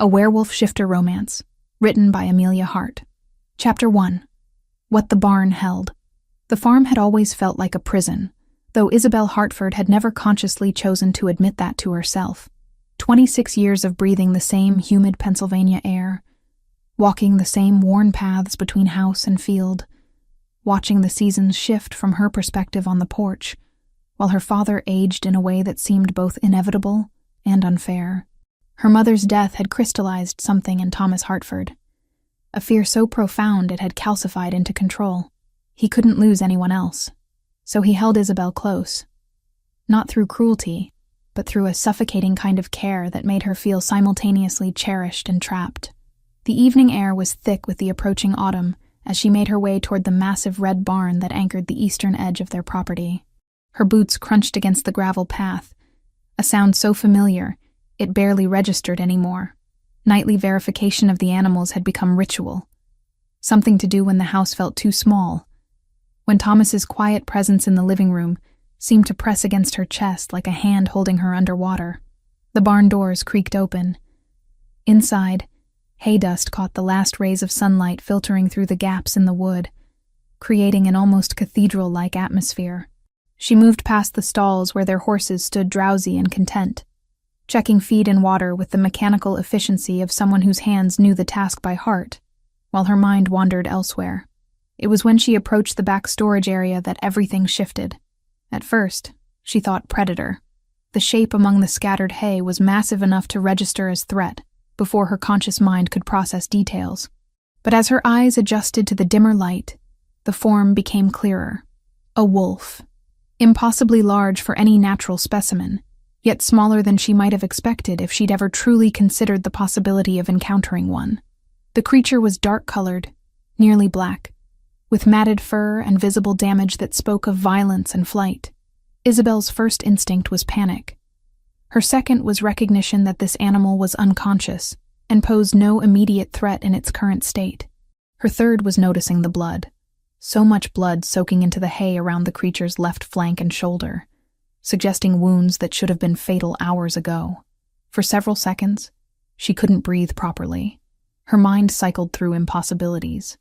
A Werewolf Shifter Romance, written by Amelia Hart. Chapter 1. What the Barn Held. The farm had always felt like a prison, though Isabel Hartford had never consciously chosen to admit that to herself. 26 years of breathing the same humid Pennsylvania air, walking the same worn paths between house and field, watching the seasons shift from her perspective on the porch, while her father aged in a way that seemed both inevitable and unfair. Her mother's death had crystallized something in Thomas Hartford, a fear so profound it had calcified into control. He couldn't lose anyone else, so he held Isabel close, not through cruelty, but through a suffocating kind of care that made her feel simultaneously cherished and trapped. The evening air was thick with the approaching autumn as she made her way toward the massive red barn that anchored the eastern edge of their property. Her boots crunched against the gravel path, a sound so familiar it barely registered anymore. Nightly verification of the animals had become ritual, something to do when the house felt too small, when Thomas's quiet presence in the living room seemed to press against her chest like a hand holding her underwater. The barn doors creaked open. Inside, hay dust caught the last rays of sunlight filtering through the gaps in the wood, creating an almost cathedral-like atmosphere. She moved past the stalls where their horses stood drowsy and content, checking feed and water with the mechanical efficiency of someone whose hands knew the task by heart, while her mind wandered elsewhere. It was when she approached the back storage area that everything shifted. At first, she thought predator. The shape among the scattered hay was massive enough to register as threat before her conscious mind could process details. But as her eyes adjusted to the dimmer light, the form became clearer. A wolf. Impossibly large for any natural specimen, yet smaller than she might have expected if she'd ever truly considered the possibility of encountering one. The creature was dark-colored, nearly black, with matted fur and visible damage that spoke of violence and flight. Isabel's first instinct was panic. Her second was recognition that this animal was unconscious and posed no immediate threat in its current state. Her third was noticing the blood. So much blood soaking into the hay around the creature's left flank and shoulder, suggesting wounds that should have been fatal hours ago. For several seconds, she couldn't breathe properly. Her mind cycled through impossibilities.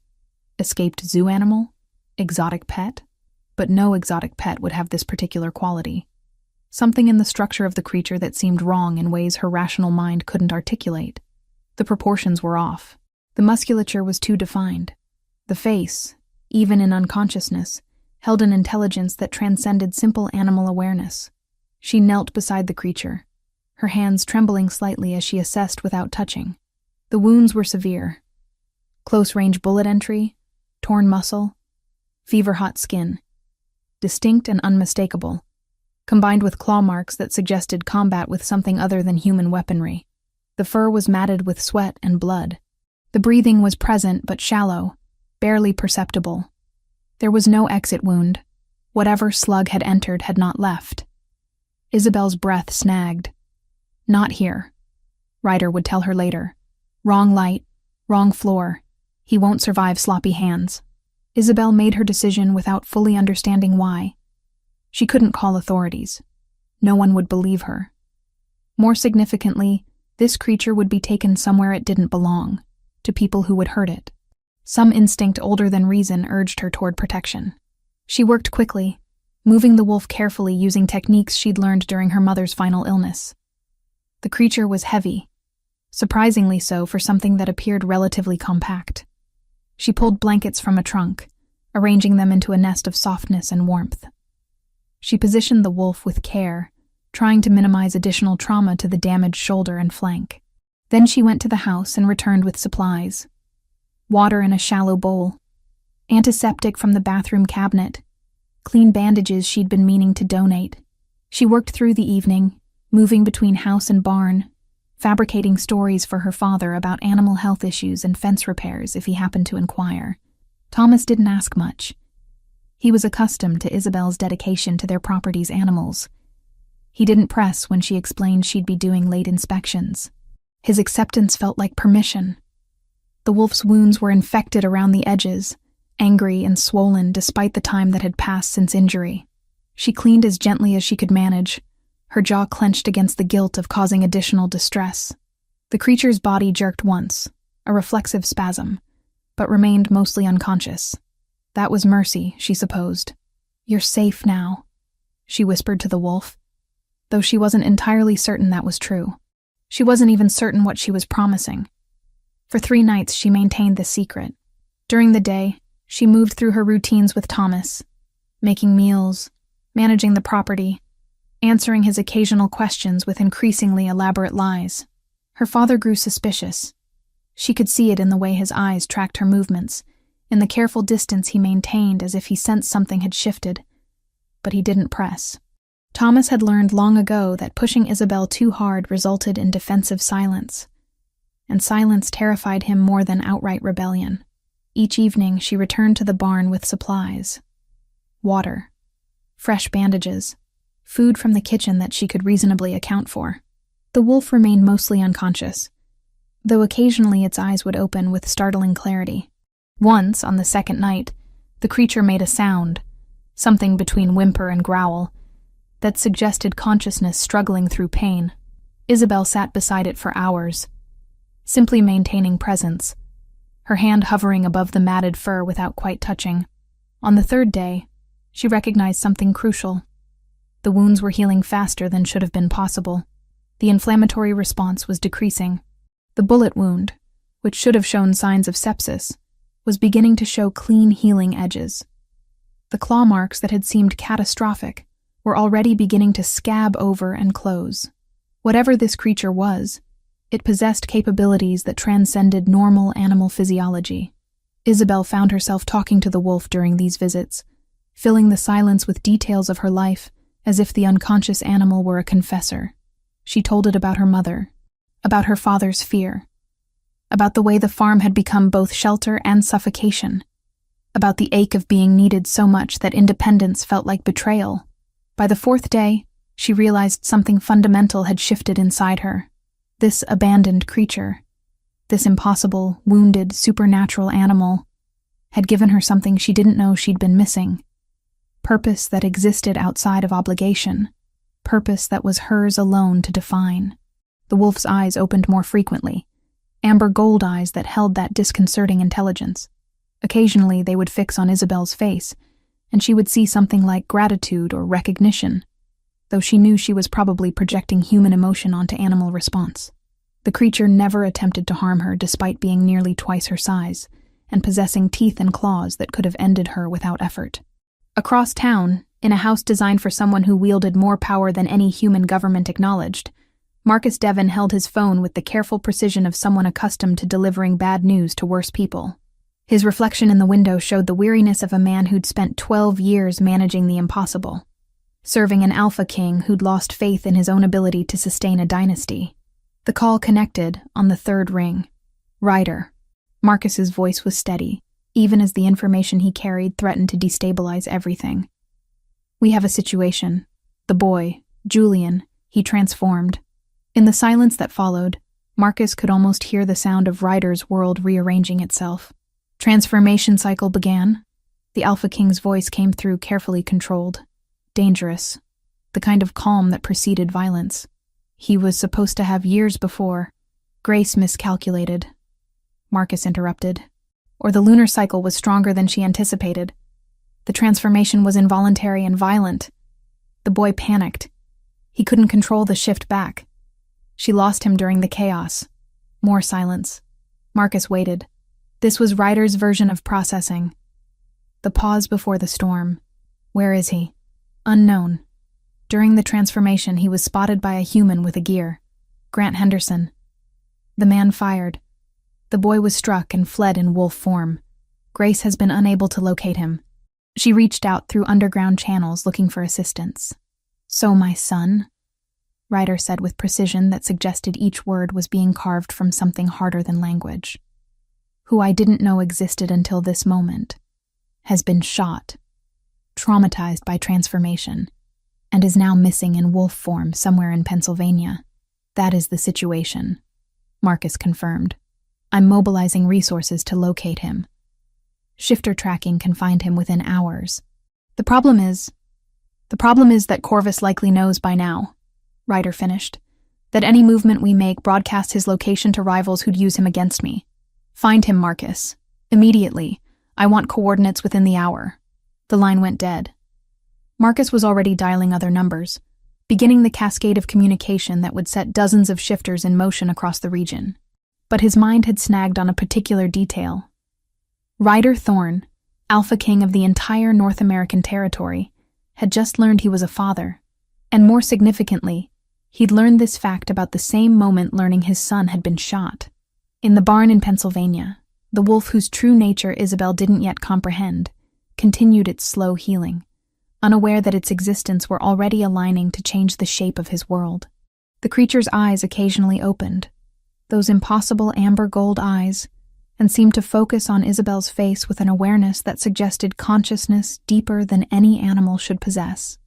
Escaped zoo animal? Exotic pet? But no exotic pet would have this particular quality. Something in the structure of the creature that seemed wrong in ways her rational mind couldn't articulate. The proportions were off. The musculature was too defined. The face, even in unconsciousness, held an intelligence that transcended simple animal awareness. She knelt beside the creature, her hands trembling slightly as she assessed without touching. The wounds were severe. Close-range bullet entry, torn muscle, fever-hot skin. Distinct and unmistakable, combined with claw marks that suggested combat with something other than human weaponry. The fur was matted with sweat and blood. The breathing was present but shallow, barely perceptible. There was no exit wound. Whatever slug had entered had not left. Isabel's breath snagged. Not here. Ryder would tell her later. Wrong light, wrong floor. He won't survive sloppy hands. Isabel made her decision without fully understanding why. She couldn't call authorities. No one would believe her. More significantly, this creature would be taken somewhere it didn't belong, to people who would hurt it. Some instinct older than reason urged her toward protection. She worked quickly, moving the wolf carefully using techniques she'd learned during her mother's final illness. The creature was heavy, surprisingly so for something that appeared relatively compact. She pulled blankets from a trunk, arranging them into a nest of softness and warmth. She positioned the wolf with care, trying to minimize additional trauma to the damaged shoulder and flank. Then she went to the house and returned with supplies. Water in a shallow bowl, antiseptic from the bathroom cabinet, clean bandages she'd been meaning to donate. She worked through the evening, moving between house and barn, fabricating stories for her father about animal health issues and fence repairs if he happened to inquire. Thomas didn't ask much. He was accustomed to Isabel's dedication to their property's animals. He didn't press when she explained she'd be doing late inspections. His acceptance felt like permission. The wolf's wounds were infected around the edges, angry and swollen despite the time that had passed since injury. She cleaned as gently as she could manage, her jaw clenched against the guilt of causing additional distress. The creature's body jerked once, a reflexive spasm, but remained mostly unconscious. That was mercy, she supposed. "You're safe now," she whispered to the wolf, though she wasn't entirely certain that was true. She wasn't even certain what she was promising. For 3 nights she maintained the secret. During the day, she moved through her routines with Thomas, making meals, managing the property, answering his occasional questions with increasingly elaborate lies. Her father grew suspicious. She could see it in the way his eyes tracked her movements, in the careful distance he maintained as if he sensed something had shifted. But he didn't press. Thomas had learned long ago that pushing Isabel too hard resulted in defensive silence, and silence terrified him more than outright rebellion. Each evening she returned to the barn with supplies. Water, fresh bandages, food from the kitchen that she could reasonably account for. The wolf remained mostly unconscious, though occasionally its eyes would open with startling clarity. Once, on the second night, the creature made a sound, something between whimper and growl, that suggested consciousness struggling through pain. Isabel sat beside it for hours, simply maintaining presence, her hand hovering above the matted fur without quite touching. On the 3rd day, she recognized something crucial. The wounds were healing faster than should have been possible. The inflammatory response was decreasing. The bullet wound, which should have shown signs of sepsis, was beginning to show clean healing edges. The claw marks that had seemed catastrophic were already beginning to scab over and close. Whatever this creature was, it possessed capabilities that transcended normal animal physiology. Isabel found herself talking to the wolf during these visits, filling the silence with details of her life as if the unconscious animal were a confessor. She told it about her mother, about her father's fear, about the way the farm had become both shelter and suffocation, about the ache of being needed so much that independence felt like betrayal. By the 4th day, she realized something fundamental had shifted inside her. This abandoned creature, this impossible, wounded, supernatural animal, had given her something she didn't know she'd been missing. Purpose that existed outside of obligation. Purpose that was hers alone to define. The wolf's eyes opened more frequently, amber gold eyes that held that disconcerting intelligence. Occasionally they would fix on Isabel's face, and she would see something like gratitude or recognition, though she knew she was probably projecting human emotion onto animal response. The creature never attempted to harm her despite being nearly twice her size, and possessing teeth and claws that could have ended her without effort. Across town, in a house designed for someone who wielded more power than any human government acknowledged, Marcus Devon held his phone with the careful precision of someone accustomed to delivering bad news to worse people. His reflection in the window showed the weariness of a man who'd spent 12 years managing the impossible, serving an alpha king who'd lost faith in his own ability to sustain a dynasty. The call connected on the 3rd ring. Ryder. Marcus's voice was steady, even as the information he carried threatened to destabilize everything. "We have a situation. The boy, Julian, he transformed." In the silence that followed, Marcus could almost hear the sound of Ryder's world rearranging itself. Transformation cycle began. The Alpha King's voice came through carefully controlled. Dangerous. The kind of calm that preceded violence. He was supposed to have years before. Grace miscalculated. Marcus interrupted. Or the lunar cycle was stronger than she anticipated. The transformation was involuntary and violent. The boy panicked. He couldn't control the shift back. She lost him during the chaos. More silence. Marcus waited. This was Ryder's version of processing. The pause before the storm. Where is he? Unknown. During the transformation, he was spotted by a human with a gear. Grant Henderson. The man fired. The boy was struck and fled in wolf form. Grace has been unable to locate him. She reached out through underground channels looking for assistance. "So my son," Ryder said with precision that suggested each word was being carved from something harder than language, "who I didn't know existed until this moment, has been shot, traumatized by transformation, and is now missing in wolf form somewhere in Pennsylvania. That is the situation," Marcus confirmed. "I'm mobilizing resources to locate him. Shifter tracking can find him within hours. The problem is that Corvus likely knows by now," Ryder finished. That any movement we make broadcasts his location to rivals who'd use him against me. Find him, Marcus. Immediately. I want coordinates within the hour. The line went dead. Marcus was already dialing other numbers, beginning the cascade of communication that would set dozens of shifters in motion across the region. But his mind had snagged on a particular detail. Ryder Thorne, Alpha King of the entire North American territory, had just learned he was a father, and more significantly, he'd learned this fact about the same moment learning his son had been shot. In the barn in Pennsylvania, the wolf whose true nature Isabel didn't yet comprehend continued its slow healing, unaware that its existence were already aligning to change the shape of his world. The creature's eyes occasionally opened, those impossible amber gold eyes, and seemed to focus on Isabel's face with an awareness that suggested consciousness deeper than any animal should possess.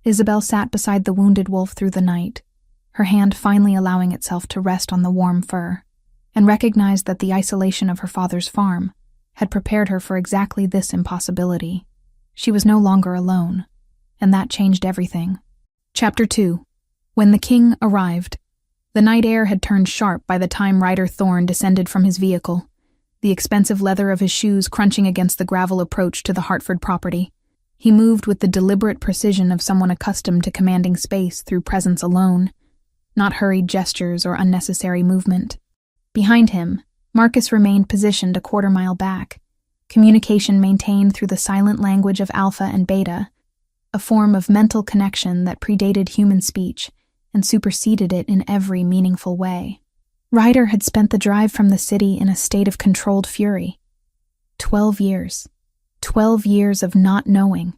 Isabel sat beside the wounded wolf through the night, her hand finally allowing itself to rest on the warm fur, and recognized that the isolation of her father's farm had prepared her for exactly this impossibility. She was no longer alone, and that changed everything. Chapter 2. When the king arrived. The night air had turned sharp by the time Ryder Thorne descended from his vehicle, the expensive leather of his shoes crunching against the gravel approach to the Hartford property. He moved with the deliberate precision of someone accustomed to commanding space through presence alone, not hurried gestures or unnecessary movement. Behind him, Marcus remained positioned a quarter-mile back, communication maintained through the silent language of Alpha and Beta, a form of mental connection that predated human speech and superseded it in every meaningful way. Ryder had spent the drive from the city in a state of controlled fury. 12 years. 12 years of not knowing,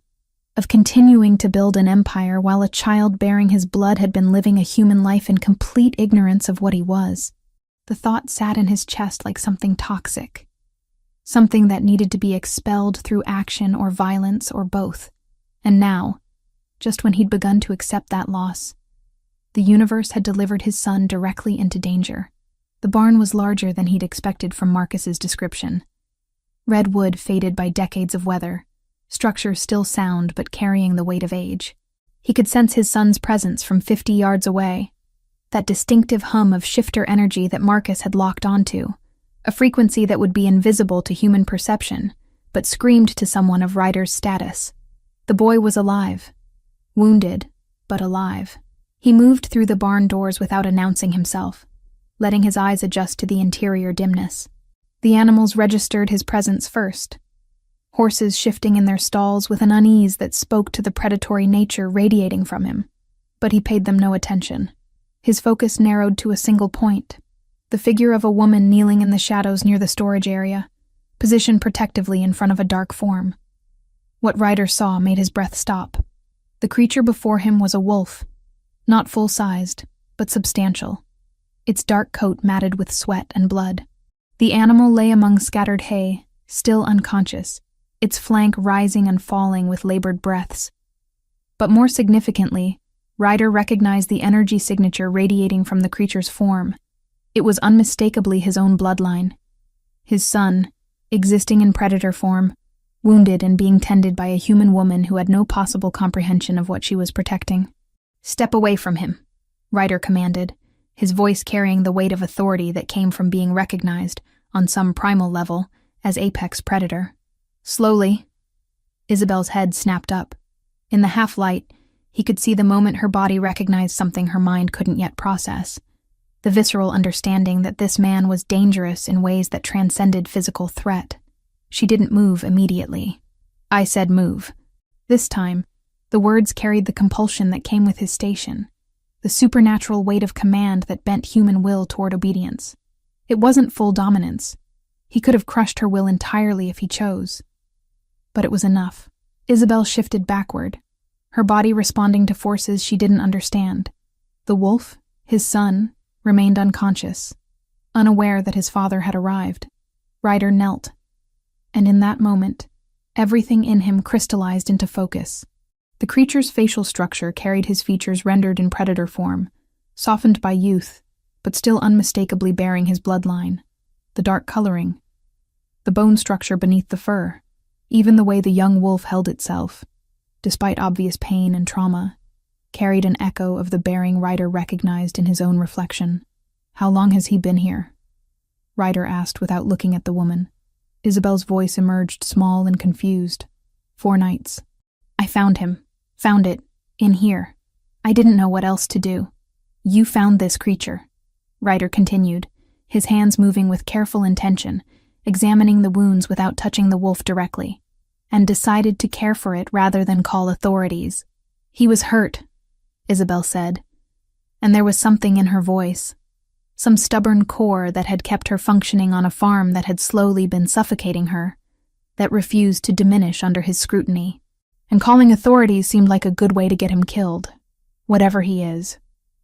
of continuing to build an empire while a child bearing his blood had been living a human life in complete ignorance of what he was. The thought sat in his chest like something toxic, something that needed to be expelled through action or violence or both. And now, just when he'd begun to accept that loss, the universe had delivered his son directly into danger. The barn was larger than he'd expected from Marcus's description. Red wood faded by decades of weather, structure still sound but carrying the weight of age. He could sense his son's presence from 50 yards away, that distinctive hum of shifter energy that Marcus had locked onto, a frequency that would be invisible to human perception, but screamed to someone of Ryder's status. The boy was alive. Wounded, but alive. He moved through the barn doors without announcing himself, letting his eyes adjust to the interior dimness. The animals registered his presence first, horses shifting in their stalls with an unease that spoke to the predatory nature radiating from him. But he paid them no attention. His focus narrowed to a single point, the figure of a woman kneeling in the shadows near the storage area, positioned protectively in front of a dark form. What Ryder saw made his breath stop. The creature before him was a wolf, not full-sized, but substantial, its dark coat matted with sweat and blood. The animal lay among scattered hay, still unconscious, its flank rising and falling with labored breaths. But more significantly, Ryder recognized the energy signature radiating from the creature's form. It was unmistakably his own bloodline. His son, existing in predator form, wounded and being tended by a human woman who had no possible comprehension of what she was protecting. "Step away from him," Ryder commanded, his voice carrying the weight of authority that came from being recognized, on some primal level, as apex predator. Slowly, Isabel's head snapped up. In the half-light, he could see the moment her body recognized something her mind couldn't yet process, the visceral understanding that this man was dangerous in ways that transcended physical threat. She didn't move immediately. "I said move." This time, the words carried the compulsion that came with his station, the supernatural weight of command that bent human will toward obedience. It wasn't full dominance. He could have crushed her will entirely if he chose. But it was enough. Isabel shifted backward, her body responding to forces she didn't understand. The wolf, his son, remained unconscious, unaware that his father had arrived. Ryder knelt, and in that moment, everything in him crystallized into focus. The creature's facial structure carried his features rendered in predator form, softened by youth, but still unmistakably bearing his bloodline. The dark coloring, the bone structure beneath the fur, even the way the young wolf held itself, despite obvious pain and trauma. carried an echo of the bearing Ryder recognized in his own reflection. "How long has he been here?" Ryder asked without looking at the woman. Isabel's voice emerged small and confused. 4 nights. "I found him. Found it. In here. I didn't know what else to do." "You found this creature," Ryder continued, his hands moving with careful intention, examining the wounds without touching the wolf directly, "and decided to care for it rather than call authorities." "He was hurt," Isabel said, and there was something in her voice, some stubborn core that had kept her functioning on a farm that had slowly been suffocating her, that refused to diminish under his scrutiny. "And calling authorities seemed like a good way to get him killed. Whatever he is."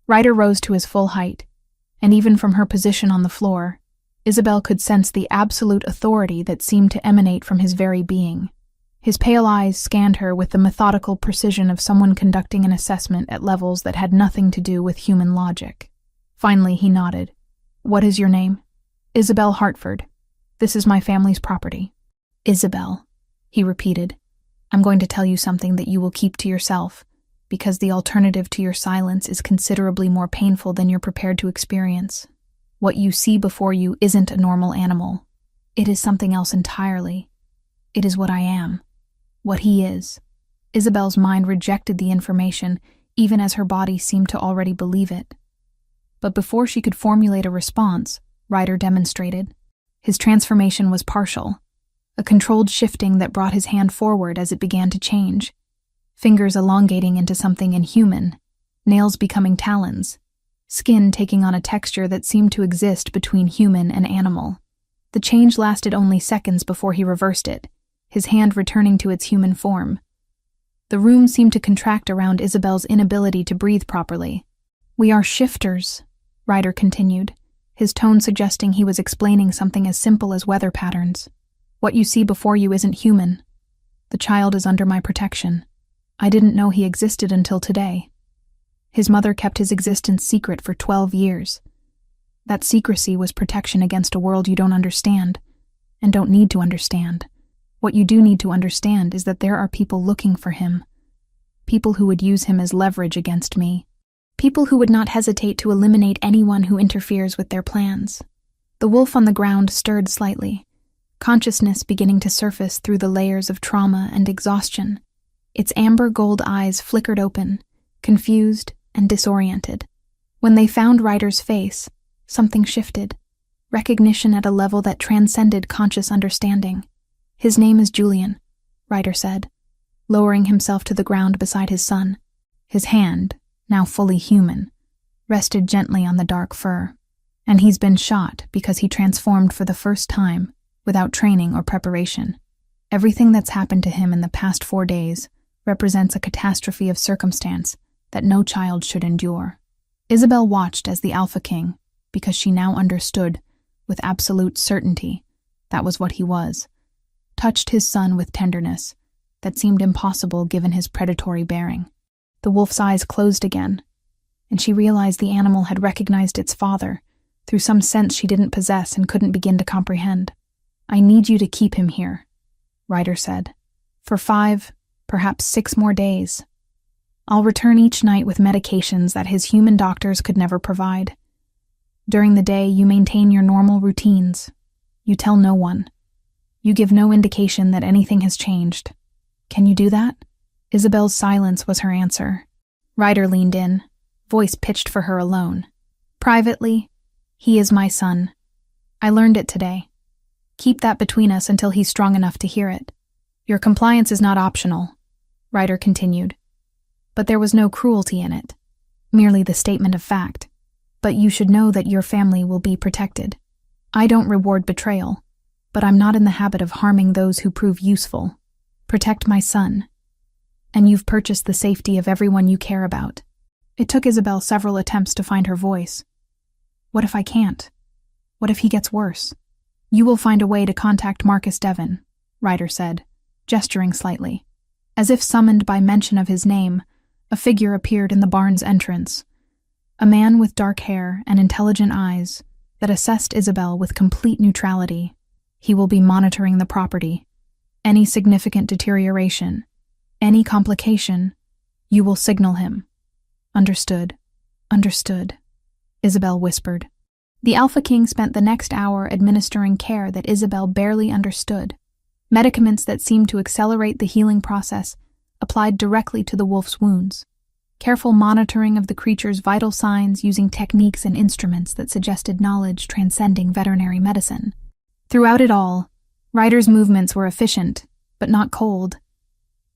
Ryder rose to his full height, and even from her position on the floor, Isabel could sense the absolute authority that seemed to emanate from his very being. His pale eyes scanned her with the methodical precision of someone conducting an assessment at levels that had nothing to do with human logic. Finally, he nodded. "What is your name?" "Isabel Hartford. This is my family's property." "Isabel," he repeated, "I'm going to tell you something that you will keep to yourself, because the alternative to your silence is considerably more painful than you're prepared to experience. What you see before you isn't a normal animal. It is something else entirely. It is what I am. What he is." Isabel's mind rejected the information, even as her body seemed to already believe it. But before she could formulate a response, Ryder demonstrated. His transformation was partial, a controlled shifting that brought his hand forward as it began to change, fingers elongating into something inhuman, nails becoming talons, skin taking on a texture that seemed to exist between human and animal. The change lasted only seconds before he reversed it, his hand returning to its human form. The room seemed to contract around Isabel's inability to breathe properly. "We are shifters," Ryder continued, his tone suggesting he was explaining something as simple as weather patterns. "What you see before you isn't human. The child is under my protection. I didn't know he existed until today. His mother kept his existence secret for 12 years. That secrecy was protection against a world you don't understand, and don't need to understand. What you do need to understand is that there are people looking for him. People who would use him as leverage against me. People who would not hesitate to eliminate anyone who interferes with their plans." The wolf on the ground stirred slightly, consciousness beginning to surface through the layers of trauma and exhaustion. Its amber gold eyes flickered open, confused and disoriented. When they found Ryder's face, something shifted, recognition at a level that transcended conscious understanding. "His name is Julian," Ryder said, lowering himself to the ground beside his son. His hand, now fully human, rested gently on the dark fur. "And he's been shot because he transformed for the first time, without training or preparation. Everything that's happened to him in the past 4 days represents a catastrophe of circumstance that no child should endure." Isabel watched as the Alpha King, because she now understood, with absolute certainty, that was what he was, touched his son with tenderness that seemed impossible given his predatory bearing. The wolf's eyes closed again, and she realized the animal had recognized its father through some sense she didn't possess and couldn't begin to comprehend. "I need you to keep him here," Ryder said, "for 5, perhaps 6 more days. I'll return each night with medications that his human doctors could never provide. During the day, you maintain your normal routines. You tell no one. You give no indication that anything has changed. Can you do that?" Isabel's silence was her answer. Ryder leaned in, voice pitched for her alone. "Privately, he is my son. I learned it today. Keep that between us until he's strong enough to hear it. Your compliance is not optional," Ryder continued. "But there was no cruelty in it, merely the statement of fact. But you should know that your family will be protected. I don't reward betrayal, but I'm not in the habit of harming those who prove useful. Protect my son. And you've purchased the safety of everyone you care about." It took Isabel several attempts to find her voice. "What if I can't? What if he gets worse?" "You will find a way to contact Marcus Devon," Ryder said, gesturing slightly. As if summoned by mention of his name, a figure appeared in the barn's entrance. A man with dark hair and intelligent eyes that assessed Isabel with complete neutrality. "He will be monitoring the property. Any significant deterioration, any complication, you will signal him." Understood. Understood, Isabel whispered. The Alpha King spent the next hour administering care that Isabel barely understood. Medicaments that seemed to accelerate the healing process, applied directly to the wolf's wounds. Careful monitoring of the creature's vital signs using techniques and instruments that suggested knowledge transcending veterinary medicine. Throughout it all, Ryder's movements were efficient, but not cold.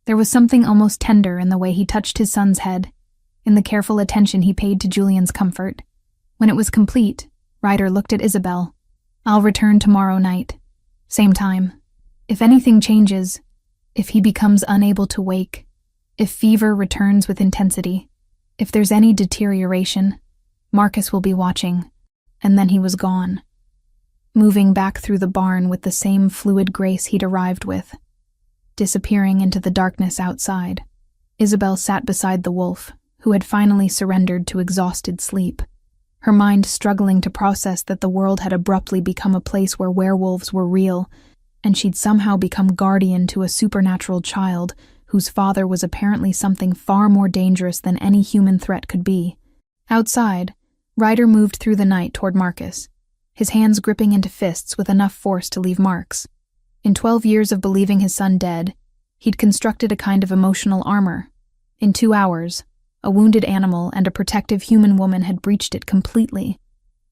There was something almost tender in the way he touched his son's head, in the careful attention he paid to Julian's comfort. When it was complete, Ryder looked at Isabel. "I'll return tomorrow night. Same time. If anything changes, if he becomes unable to wake, if fever returns with intensity, if there's any deterioration, Marcus will be watching." And then he was gone, moving back through the barn with the same fluid grace he'd arrived with, disappearing into the darkness outside. Isabel sat beside the wolf, who had finally surrendered to exhausted sleep, her mind struggling to process that the world had abruptly become a place where werewolves were real, and she'd somehow become guardian to a supernatural child whose father was apparently something far more dangerous than any human threat could be. Outside, Ryder moved through the night toward Marcus, his hands gripping into fists with enough force to leave marks. In 12 years of believing his son dead, he'd constructed a kind of emotional armor. In 2 hours, a wounded animal and a protective human woman had breached it completely,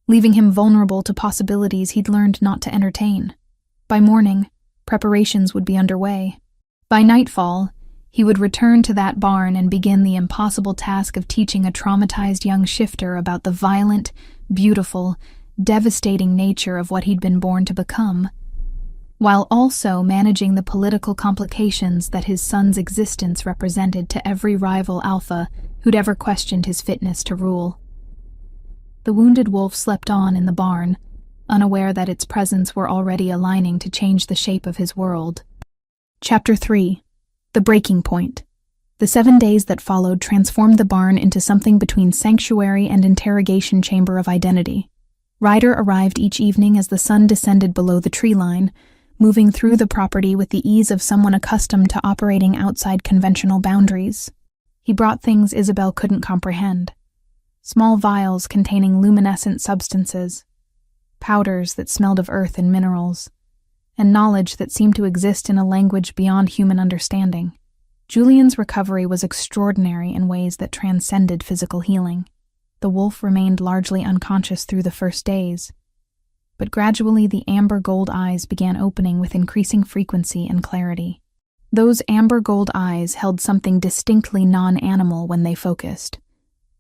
leaving him vulnerable to possibilities he'd learned not to entertain. By morning, preparations would be underway. By nightfall, he would return to that barn and begin the impossible task of teaching a traumatized young shifter about the violent, beautiful, devastating nature of what he'd been born to become, while also managing the political complications that his son's existence represented to every rival alpha who'd ever questioned his fitness to rule. The wounded wolf slept on in the barn, unaware that its presence were already aligning to change the shape of his world. Chapter 3. The Breaking Point. The 7 days that followed transformed the barn into something between sanctuary and interrogation chamber of identity. Ryder arrived each evening as the sun descended below the tree line, moving through the property with the ease of someone accustomed to operating outside conventional boundaries. He brought things Isabel couldn't comprehend. Small vials containing luminescent substances, powders that smelled of earth and minerals, and knowledge that seemed to exist in a language beyond human understanding. Julian's recovery was extraordinary in ways that transcended physical healing. The wolf remained largely unconscious through the first days, but gradually the amber gold eyes began opening with increasing frequency and clarity. Those amber gold eyes held something distinctly non-animal when they focused.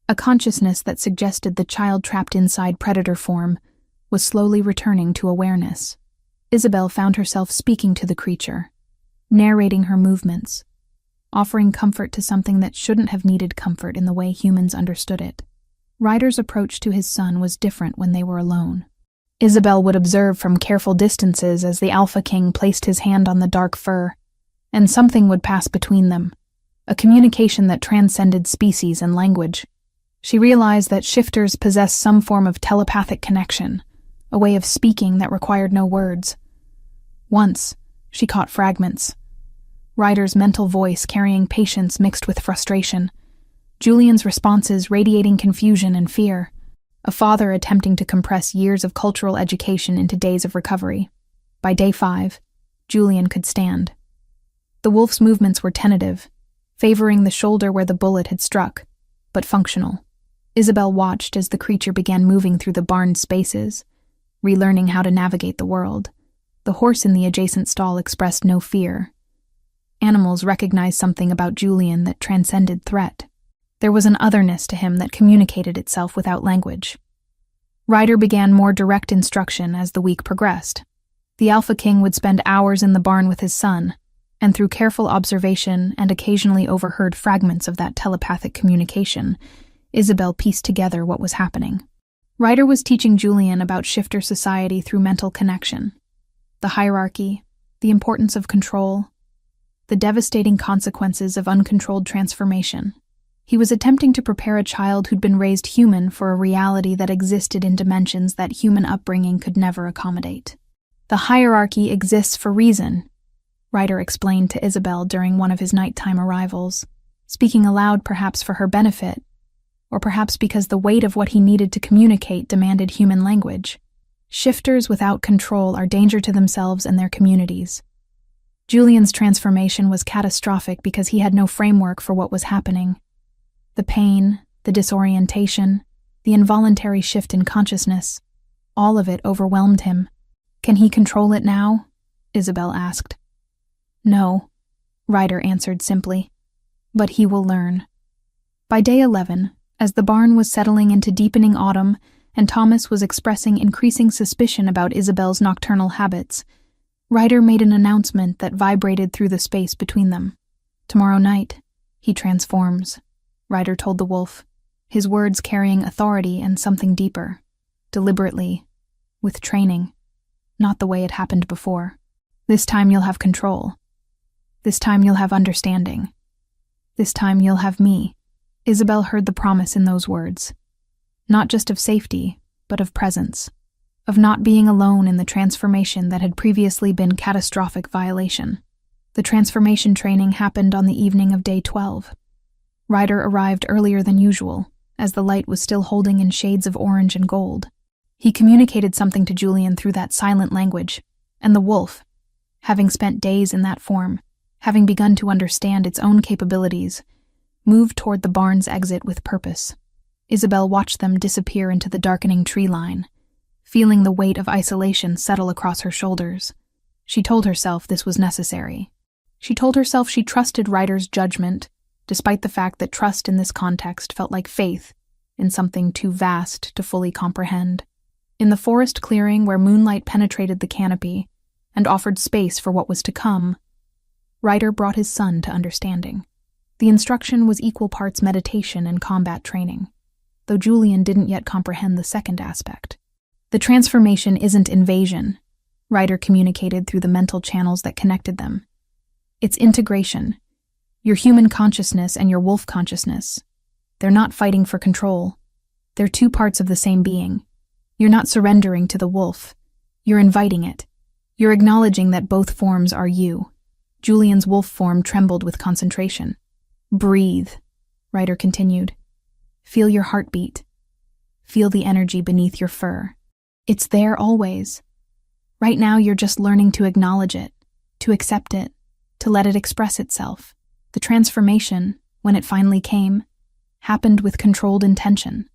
A consciousness that suggested the child trapped inside predator form was slowly returning to awareness. Isabel found herself speaking to the creature, narrating her movements, offering comfort to something that shouldn't have needed comfort in the way humans understood it. Ryder's approach to his son was different when they were alone. Isabel would observe from careful distances as the Alpha King placed his hand on the dark fur, and something would pass between them, a communication that transcended species and language. She realized that shifters possessed some form of telepathic connection, a way of speaking that required no words. Once, she caught fragments. Ryder's mental voice carrying patience mixed with frustration, Julian's responses radiating confusion and fear, a father attempting to compress years of cultural education into days of recovery. By day 5, Julian could stand. The wolf's movements were tentative, favoring the shoulder where the bullet had struck, but functional. Isabel watched as the creature began moving through the barn spaces, relearning how to navigate the world. The horse in the adjacent stall expressed no fear. Animals recognized something about Julian that transcended threat. There was an otherness to him that communicated itself without language. Ryder began more direct instruction as the week progressed. The Alpha King would spend hours in the barn with his son, and through careful observation and occasionally overheard fragments of that telepathic communication, Isabel pieced together what was happening. Ryder was teaching Julian about shifter society through mental connection, the hierarchy, the importance of control, the devastating consequences of uncontrolled transformation. He was attempting to prepare a child who'd been raised human for a reality that existed in dimensions that human upbringing could never accommodate. The hierarchy exists for reason, Ryder explained to Isabel during one of his nighttime arrivals, speaking aloud perhaps for her benefit, or perhaps because the weight of what he needed to communicate demanded human language. Shifters without control are danger to themselves and their communities. Julian's transformation was catastrophic because he had no framework for what was happening. The pain, the disorientation, the involuntary shift in consciousness, all of it overwhelmed him. "Can he control it now?" Isabel asked. "No," Ryder answered simply. "But he will learn." By day 11, as the barn was settling into deepening autumn and Thomas was expressing increasing suspicion about Isabel's nocturnal habits, Ryder made an announcement that vibrated through the space between them. "Tomorrow night, he transforms," Ryder told the wolf, his words carrying authority and something deeper. "Deliberately, with training, not the way it happened before. This time you'll have control. This time you'll have understanding. This time you'll have me." Isabel heard the promise in those words. Not just of safety, but of presence. Of not being alone in the transformation that had previously been catastrophic violation. The transformation training happened on the evening of day 12. Ryder arrived earlier than usual, as the light was still holding in shades of orange and gold. He communicated something to Julian through that silent language, and the wolf, having spent days in that form, having begun to understand its own capabilities, moved toward the barn's exit with purpose. Isabel watched them disappear into the darkening tree line, feeling the weight of isolation settle across her shoulders. She told herself this was necessary. She told herself she trusted Ryder's judgment, despite the fact that trust in this context felt like faith in something too vast to fully comprehend. In the forest clearing where moonlight penetrated the canopy and offered space for what was to come, Ryder brought his son to understanding. The instruction was equal parts meditation and combat training, though Julian didn't yet comprehend the second aspect. "The transformation isn't invasion," Ryder communicated through the mental channels that connected them. "It's integration. Your human consciousness and your wolf consciousness. They're not fighting for control. They're two parts of the same being. You're not surrendering to the wolf. You're inviting it. You're acknowledging that both forms are you." Julian's wolf form trembled with concentration. "Breathe," Ryder continued. "Feel your heartbeat. Feel the energy beneath your fur. It's there always. Right now you're just learning to acknowledge it, to accept it, to let it express itself. The transformation, when it finally came, happened with controlled intention.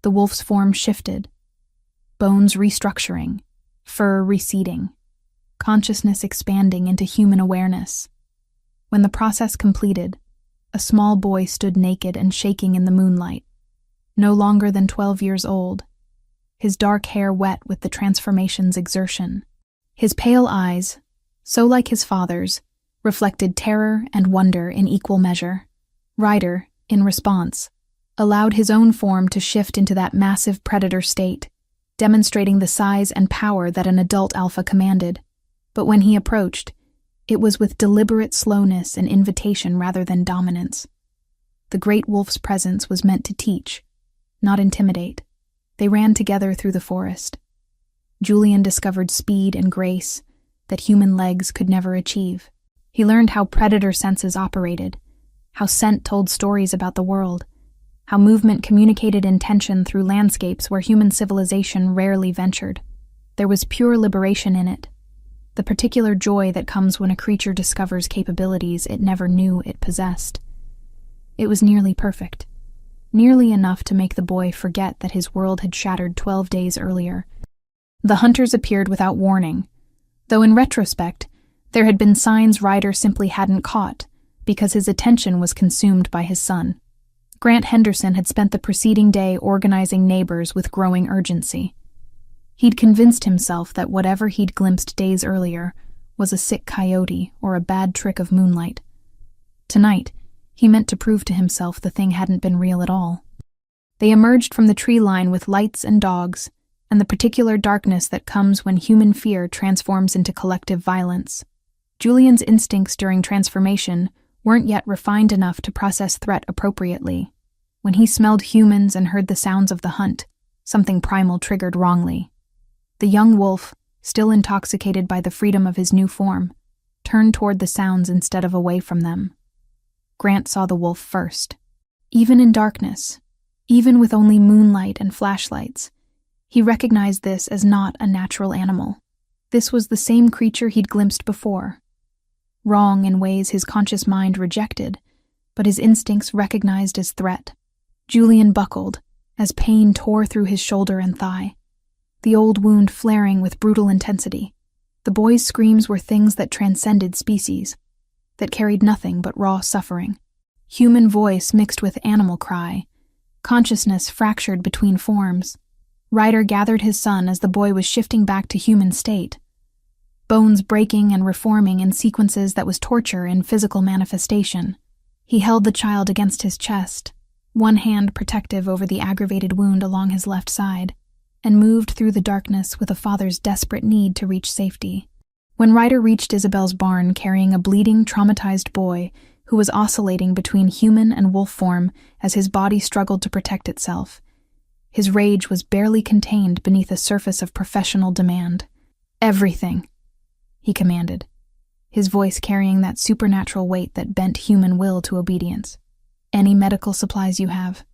The wolf's form shifted, bones restructuring, fur receding, consciousness expanding into human awareness. When the process completed, a small boy stood naked and shaking in the moonlight, no longer than 12 years old, his dark hair wet with the transformation's exertion. His pale eyes, so like his father's, reflected terror and wonder in equal measure. Ryder, in response, allowed his own form to shift into that massive predator state, demonstrating the size and power that an adult alpha commanded. But when he approached, it was with deliberate slowness and invitation rather than dominance. The great wolf's presence was meant to teach, not intimidate. They ran together through the forest. Julian discovered speed and grace that human legs could never achieve. He learned how predator senses operated, how scent told stories about the world, how movement communicated intention through landscapes where human civilization rarely ventured. There was pure liberation in it, the particular joy that comes when a creature discovers capabilities it never knew it possessed. It was nearly perfect, nearly enough to make the boy forget that his world had shattered 12 days earlier. The hunters appeared without warning, though in retrospect, there had been signs Ryder simply hadn't caught because his attention was consumed by his son. Grant Henderson had spent the preceding day organizing neighbors with growing urgency. He'd convinced himself that whatever he'd glimpsed days earlier was a sick coyote or a bad trick of moonlight. Tonight, he meant to prove to himself the thing hadn't been real at all. They emerged from the tree line with lights and dogs, and the particular darkness that comes when human fear transforms into collective violence. Julian's instincts during transformation weren't yet refined enough to process threat appropriately. When he smelled humans and heard the sounds of the hunt, something primal triggered wrongly. The young wolf, still intoxicated by the freedom of his new form, turned toward the sounds instead of away from them. Grant saw the wolf first. Even in darkness, Even with only moonlight and flashlights, he recognized this as not a natural animal. This was the same creature he'd glimpsed before. Wrong in ways his conscious mind rejected, but his instincts recognized as threat. Julian buckled as pain tore through his shoulder and thigh, the old wound flaring with brutal intensity. The boy's screams were things that transcended species, that carried nothing but raw suffering. Human voice mixed with animal cry, consciousness fractured between forms. Ryder gathered his son as the boy was shifting back to human state, bones breaking and reforming in sequences that was torture in physical manifestation. He held the child against his chest, one hand protective over the aggravated wound along his left side, and moved through the darkness with a father's desperate need to reach safety. When Ryder reached Isabel's barn carrying a bleeding, traumatized boy who was oscillating between human and wolf form as his body struggled to protect itself, his rage was barely contained beneath a surface of professional demand. "Everything," he commanded, his voice carrying that supernatural weight that bent human will to obedience. "Any medical supplies you have.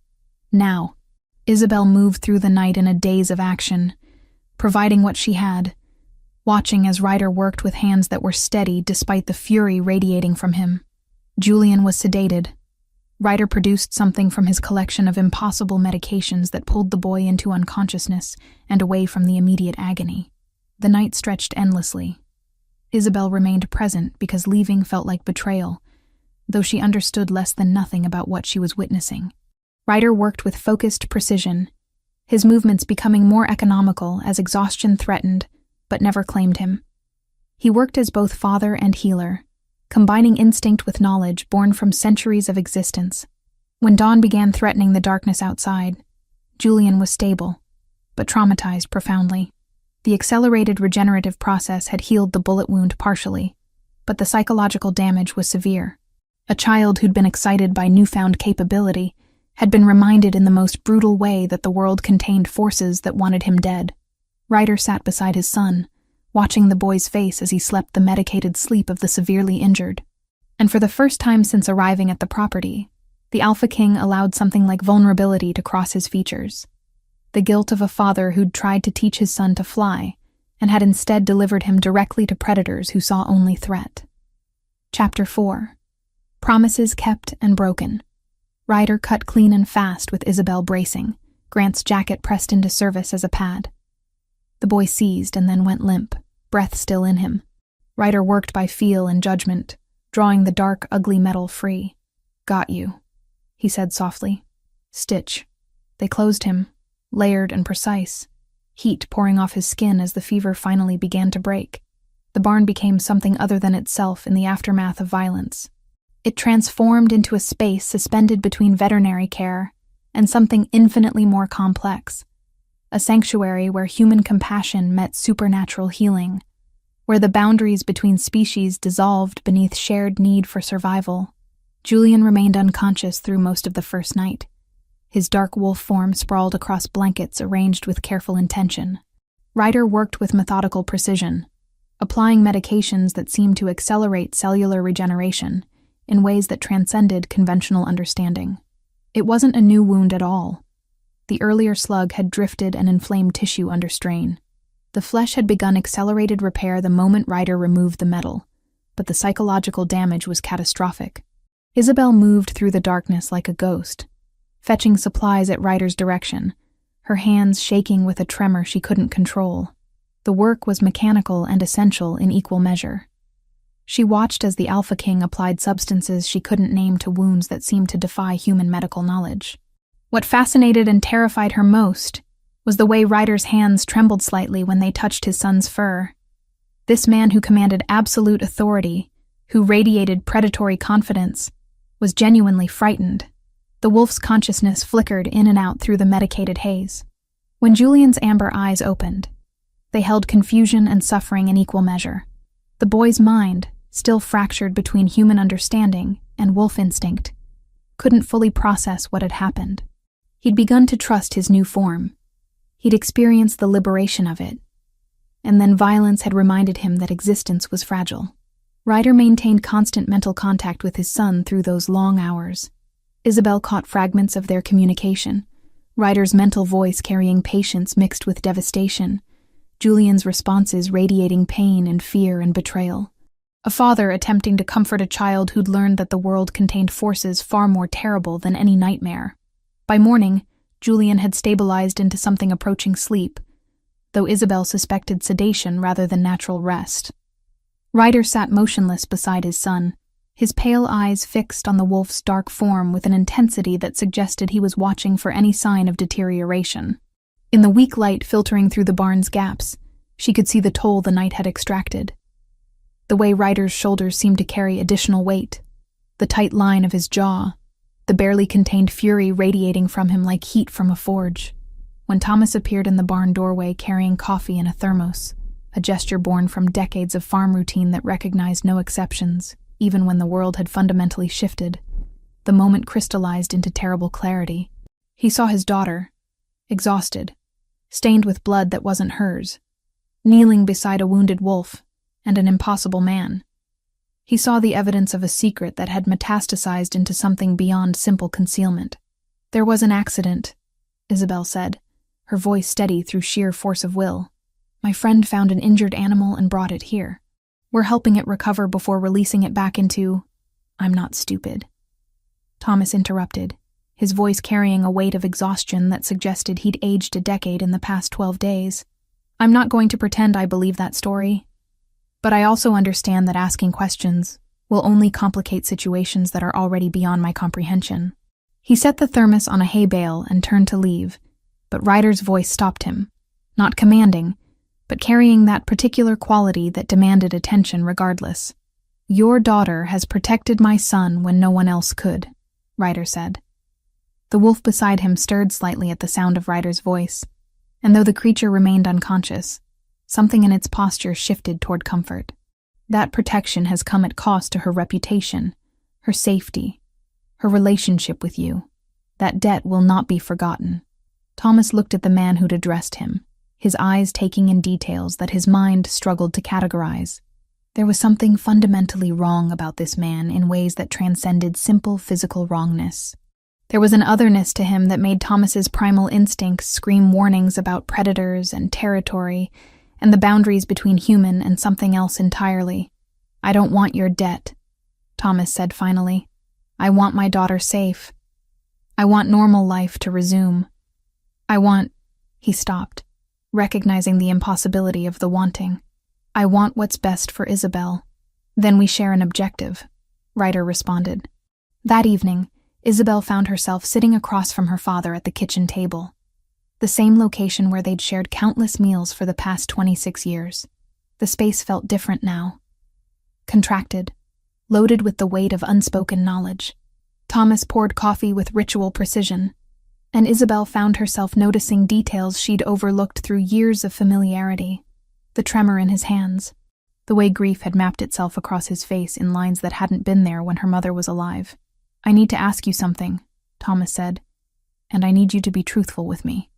Now." Isabel moved through the night in a daze of action, providing what she had, watching as Ryder worked with hands that were steady despite the fury radiating from him. Julian was sedated. Ryder produced something from his collection of impossible medications that pulled the boy into unconsciousness and away from the immediate agony. The night stretched endlessly. Isabel remained present because leaving felt like betrayal, though she understood less than nothing about what she was witnessing. Ryder worked with focused precision, his movements becoming more economical as exhaustion threatened, but never claimed him. He worked as both father and healer, combining instinct with knowledge born from centuries of existence. When dawn began threatening the darkness outside, Julian was stable, but traumatized profoundly. The accelerated regenerative process had healed the bullet wound partially, but the psychological damage was severe. A child who'd been excited by newfound capability had been reminded in the most brutal way that the world contained forces that wanted him dead. Ryder sat beside his son, watching the boy's face as he slept the medicated sleep of the severely injured. And for the first time since arriving at the property, the Alpha King allowed something like vulnerability to cross his features. The guilt of a father who'd tried to teach his son to fly, and had instead delivered him directly to predators who saw only threat. Chapter 4. Promises Kept and Broken. Ryder cut clean and fast with Isabel bracing, Grant's jacket pressed into service as a pad. The boy seized and then went limp, breath still in him. Ryder worked by feel and judgment, drawing the dark, ugly metal free. "Got you," he said softly. "Stitch." They closed him, layered and precise, heat pouring off his skin as the fever finally began to break. The barn became something other than itself in the aftermath of violence. It transformed into a space suspended between veterinary care and something infinitely more complex. A sanctuary where human compassion met supernatural healing, where the boundaries between species dissolved beneath shared need for survival. Julian remained unconscious through most of the first night, his dark wolf form sprawled across blankets arranged with careful intention. Ryder worked with methodical precision, applying medications that seemed to accelerate cellular regeneration in ways that transcended conventional understanding. It wasn't a new wound at all. The earlier slug had drifted and inflamed tissue under strain. The flesh had begun accelerated repair the moment Ryder removed the metal, but the psychological damage was catastrophic. Isabel moved through the darkness like a ghost, fetching supplies at Ryder's direction, her hands shaking with a tremor she couldn't control. The work was mechanical and essential in equal measure. She watched as the Alpha King applied substances she couldn't name to wounds that seemed to defy human medical knowledge. What fascinated and terrified her most was the way Ryder's hands trembled slightly when they touched his son's fur. This man who commanded absolute authority, who radiated predatory confidence, was genuinely frightened. The wolf's consciousness flickered in and out through the medicated haze. When Julian's amber eyes opened, they held confusion and suffering in equal measure. The boy's mind, still fractured between human understanding and wolf instinct, couldn't fully process what had happened. He'd begun to trust his new form. He'd experienced the liberation of it. And then violence had reminded him that existence was fragile. Ryder maintained constant mental contact with his son through those long hours. Isabel caught fragments of their communication, Ryder's mental voice carrying patience mixed with devastation, Julian's responses radiating pain and fear and betrayal. A father attempting to comfort a child who'd learned that the world contained forces far more terrible than any nightmare. By morning, Julian had stabilized into something approaching sleep, though Isabel suspected sedation rather than natural rest. Ryder sat motionless beside his son, his pale eyes fixed on the wolf's dark form with an intensity that suggested he was watching for any sign of deterioration. In the weak light filtering through the barn's gaps, she could see the toll the night had extracted. The way Ryder's shoulders seemed to carry additional weight, the tight line of his jaw, the barely contained fury radiating from him like heat from a forge. When Thomas appeared in the barn doorway carrying coffee in a thermos, a gesture born from decades of farm routine that recognized no exceptions, even when the world had fundamentally shifted, the moment crystallized into terrible clarity. He saw his daughter, exhausted, stained with blood that wasn't hers, kneeling beside a wounded wolf and an impossible man. He saw the evidence of a secret that had metastasized into something beyond simple concealment. "There was an accident," Isabel said, her voice steady through sheer force of will. "My friend found an injured animal and brought it here. We're helping it recover before releasing it back into—" "I'm not stupid," Thomas interrupted, his voice carrying a weight of exhaustion that suggested he'd aged a decade in the past 12 days. "I'm not going to pretend I believe that story. But I also understand that asking questions will only complicate situations that are already beyond my comprehension." He set the thermos on a hay bale and turned to leave, but Ryder's voice stopped him, not commanding, but carrying that particular quality that demanded attention regardless. "Your daughter has protected my son when no one else could," Ryder said. The wolf beside him stirred slightly at the sound of Ryder's voice, and though the creature remained unconscious, something in its posture shifted toward comfort. That protection has come at cost to her reputation, her safety, her relationship with you. That debt will not be forgotten. Thomas looked at the man who'd addressed him, his eyes taking in details that his mind struggled to categorize. There was something fundamentally wrong about this man in ways that transcended simple physical wrongness. There was an otherness to him that made Thomas's primal instincts scream warnings about predators and territory and the boundaries between human and something else entirely. "I don't want your debt," Thomas said finally. "I want my daughter safe. I want normal life to resume. I want—" He stopped, recognizing the impossibility of the wanting. "I want what's best for Isabel. Then we share an objective," Ryder responded. That evening, Isabel found herself sitting across from her father at the kitchen table, the same location where they'd shared countless meals for the past 26 years. The space felt different now. Contracted, loaded with the weight of unspoken knowledge. Thomas poured coffee with ritual precision, and Isabel found herself noticing details she'd overlooked through years of familiarity. The tremor in his hands, the way grief had mapped itself across his face in lines that hadn't been there when her mother was alive. "I need to ask you something," Thomas said, "and I need you to be truthful with me."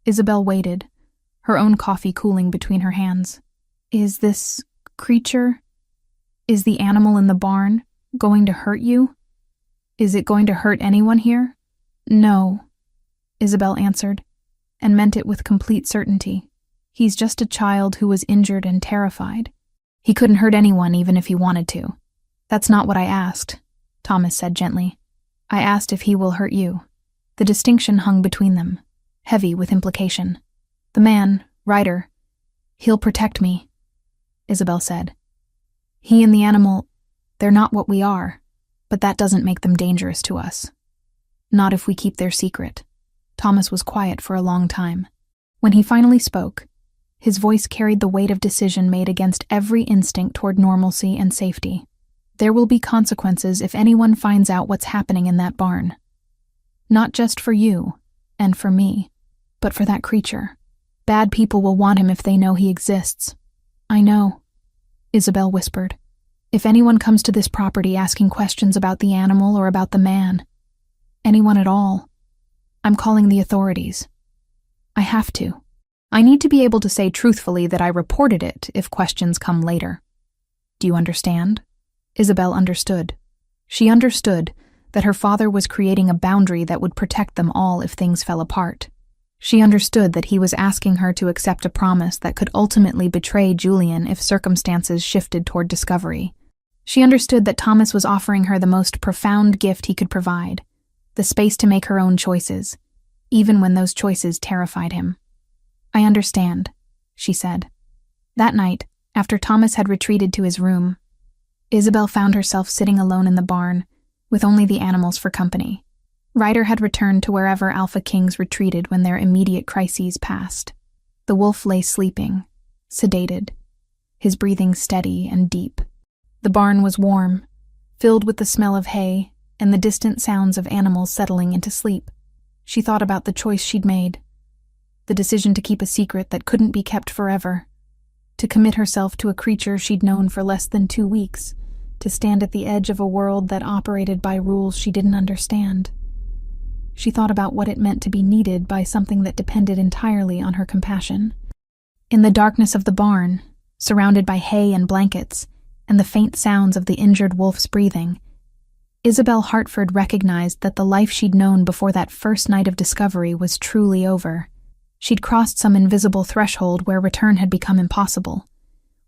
Isabel waited, her own coffee cooling between her hands. "Is this creature, is the animal in the barn, going to hurt you? Is it going to hurt anyone here?" "No," Isabel answered, and meant it with complete certainty. "He's just a child who was injured and terrified. He couldn't hurt anyone even if he wanted to." "That's not what I asked," Thomas said gently. "I asked if he will hurt you." The distinction hung between them, heavy with implication. "The man, Ryder, he'll protect me," Isabel said. "He and the animal, they're not what we are, but that doesn't make them dangerous to us. Not if we keep their secret." Thomas was quiet for a long time. When he finally spoke, his voice carried the weight of decision made against every instinct toward normalcy and safety. "There will be consequences if anyone finds out what's happening in that barn. Not just for you and for me, but for that creature. Bad people will want him if they know he exists." "I know," Isabel whispered. "If anyone comes to this property asking questions about the animal or about the man, anyone at all, I'm calling the authorities. I have to. I need to be able to say truthfully that I reported it if questions come later. Do you understand?" Isabel understood. She understood that her father was creating a boundary that would protect them all if things fell apart. She understood that he was asking her to accept a promise that could ultimately betray Julian if circumstances shifted toward discovery. She understood that Thomas was offering her the most profound gift he could provide, the space to make her own choices, even when those choices terrified him. "I understand," she said. That night, after Thomas had retreated to his room, Isabel found herself sitting alone in the barn, with only the animals for company. Ryder had returned to wherever Alpha Kings retreated when their immediate crises passed. The wolf lay sleeping, sedated, his breathing steady and deep. The barn was warm, filled with the smell of hay and the distant sounds of animals settling into sleep. She thought about the choice she'd made, the decision to keep a secret that couldn't be kept forever, to commit herself to a creature she'd known for less than 2 weeks, to stand at the edge of a world that operated by rules she didn't understand. She thought about what it meant to be needed by something that depended entirely on her compassion. In the darkness of the barn, surrounded by hay and blankets, and the faint sounds of the injured wolf's breathing, Isabel Hartford recognized that the life she'd known before that first night of discovery was truly over. She'd crossed some invisible threshold where return had become impossible,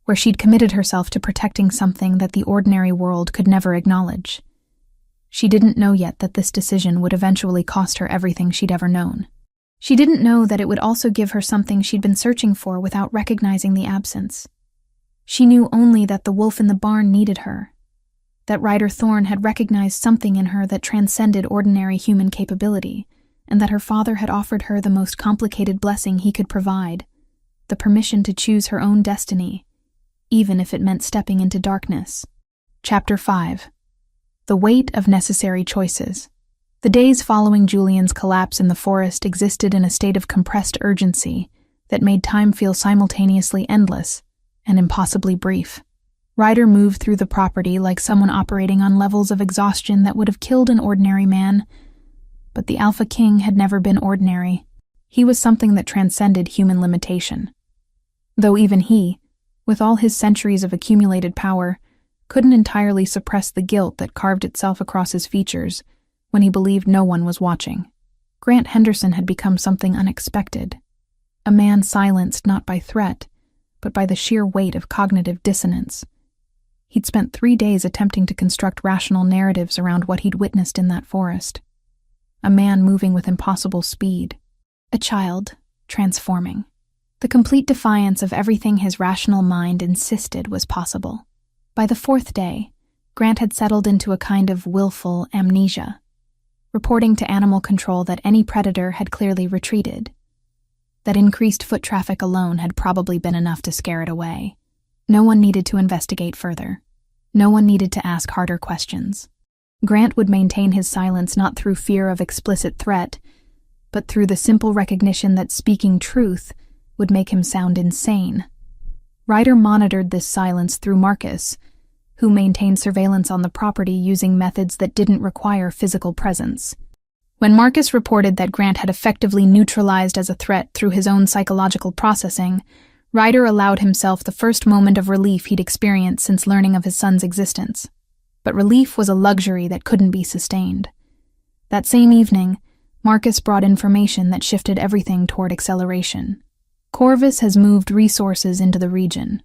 where she'd committed herself to protecting something that the ordinary world could never acknowledge. She didn't know yet that this decision would eventually cost her everything she'd ever known. She didn't know that it would also give her something she'd been searching for without recognizing the absence. She knew only that the wolf in the barn needed her, that Ryder Thorne had recognized something in her that transcended ordinary human capability, and that her father had offered her the most complicated blessing he could provide, the permission to choose her own destiny, even if it meant stepping into darkness. Chapter 5. The Weight of Necessary Choices. The days following Julian's collapse in the forest existed in a state of compressed urgency that made time feel simultaneously endless and impossibly brief. Ryder moved through the property like someone operating on levels of exhaustion that would have killed an ordinary man. But the Alpha King had never been ordinary. He was something that transcended human limitation. Though even he, with all his centuries of accumulated power, couldn't entirely suppress the guilt that carved itself across his features when he believed no one was watching. Grant Henderson had become something unexpected. A man silenced not by threat, but by the sheer weight of cognitive dissonance. He'd spent 3 days attempting to construct rational narratives around what he'd witnessed in that forest. A man moving with impossible speed. A child transforming. The complete defiance of everything his rational mind insisted was possible. By the 4th day, Grant had settled into a kind of willful amnesia, reporting to animal control that any predator had clearly retreated, that increased foot traffic alone had probably been enough to scare it away. No one needed to investigate further. No one needed to ask harder questions. Grant would maintain his silence not through fear of explicit threat, but through the simple recognition that speaking truth would make him sound insane. Ryder monitored this silence through Marcus, who maintained surveillance on the property using methods that didn't require physical presence. When Marcus reported that Grant had effectively neutralized as a threat through his own psychological processing, Ryder allowed himself the first moment of relief he'd experienced since learning of his son's existence. But relief was a luxury that couldn't be sustained. That same evening, Marcus brought information that shifted everything toward acceleration. Corvus has moved resources into the region,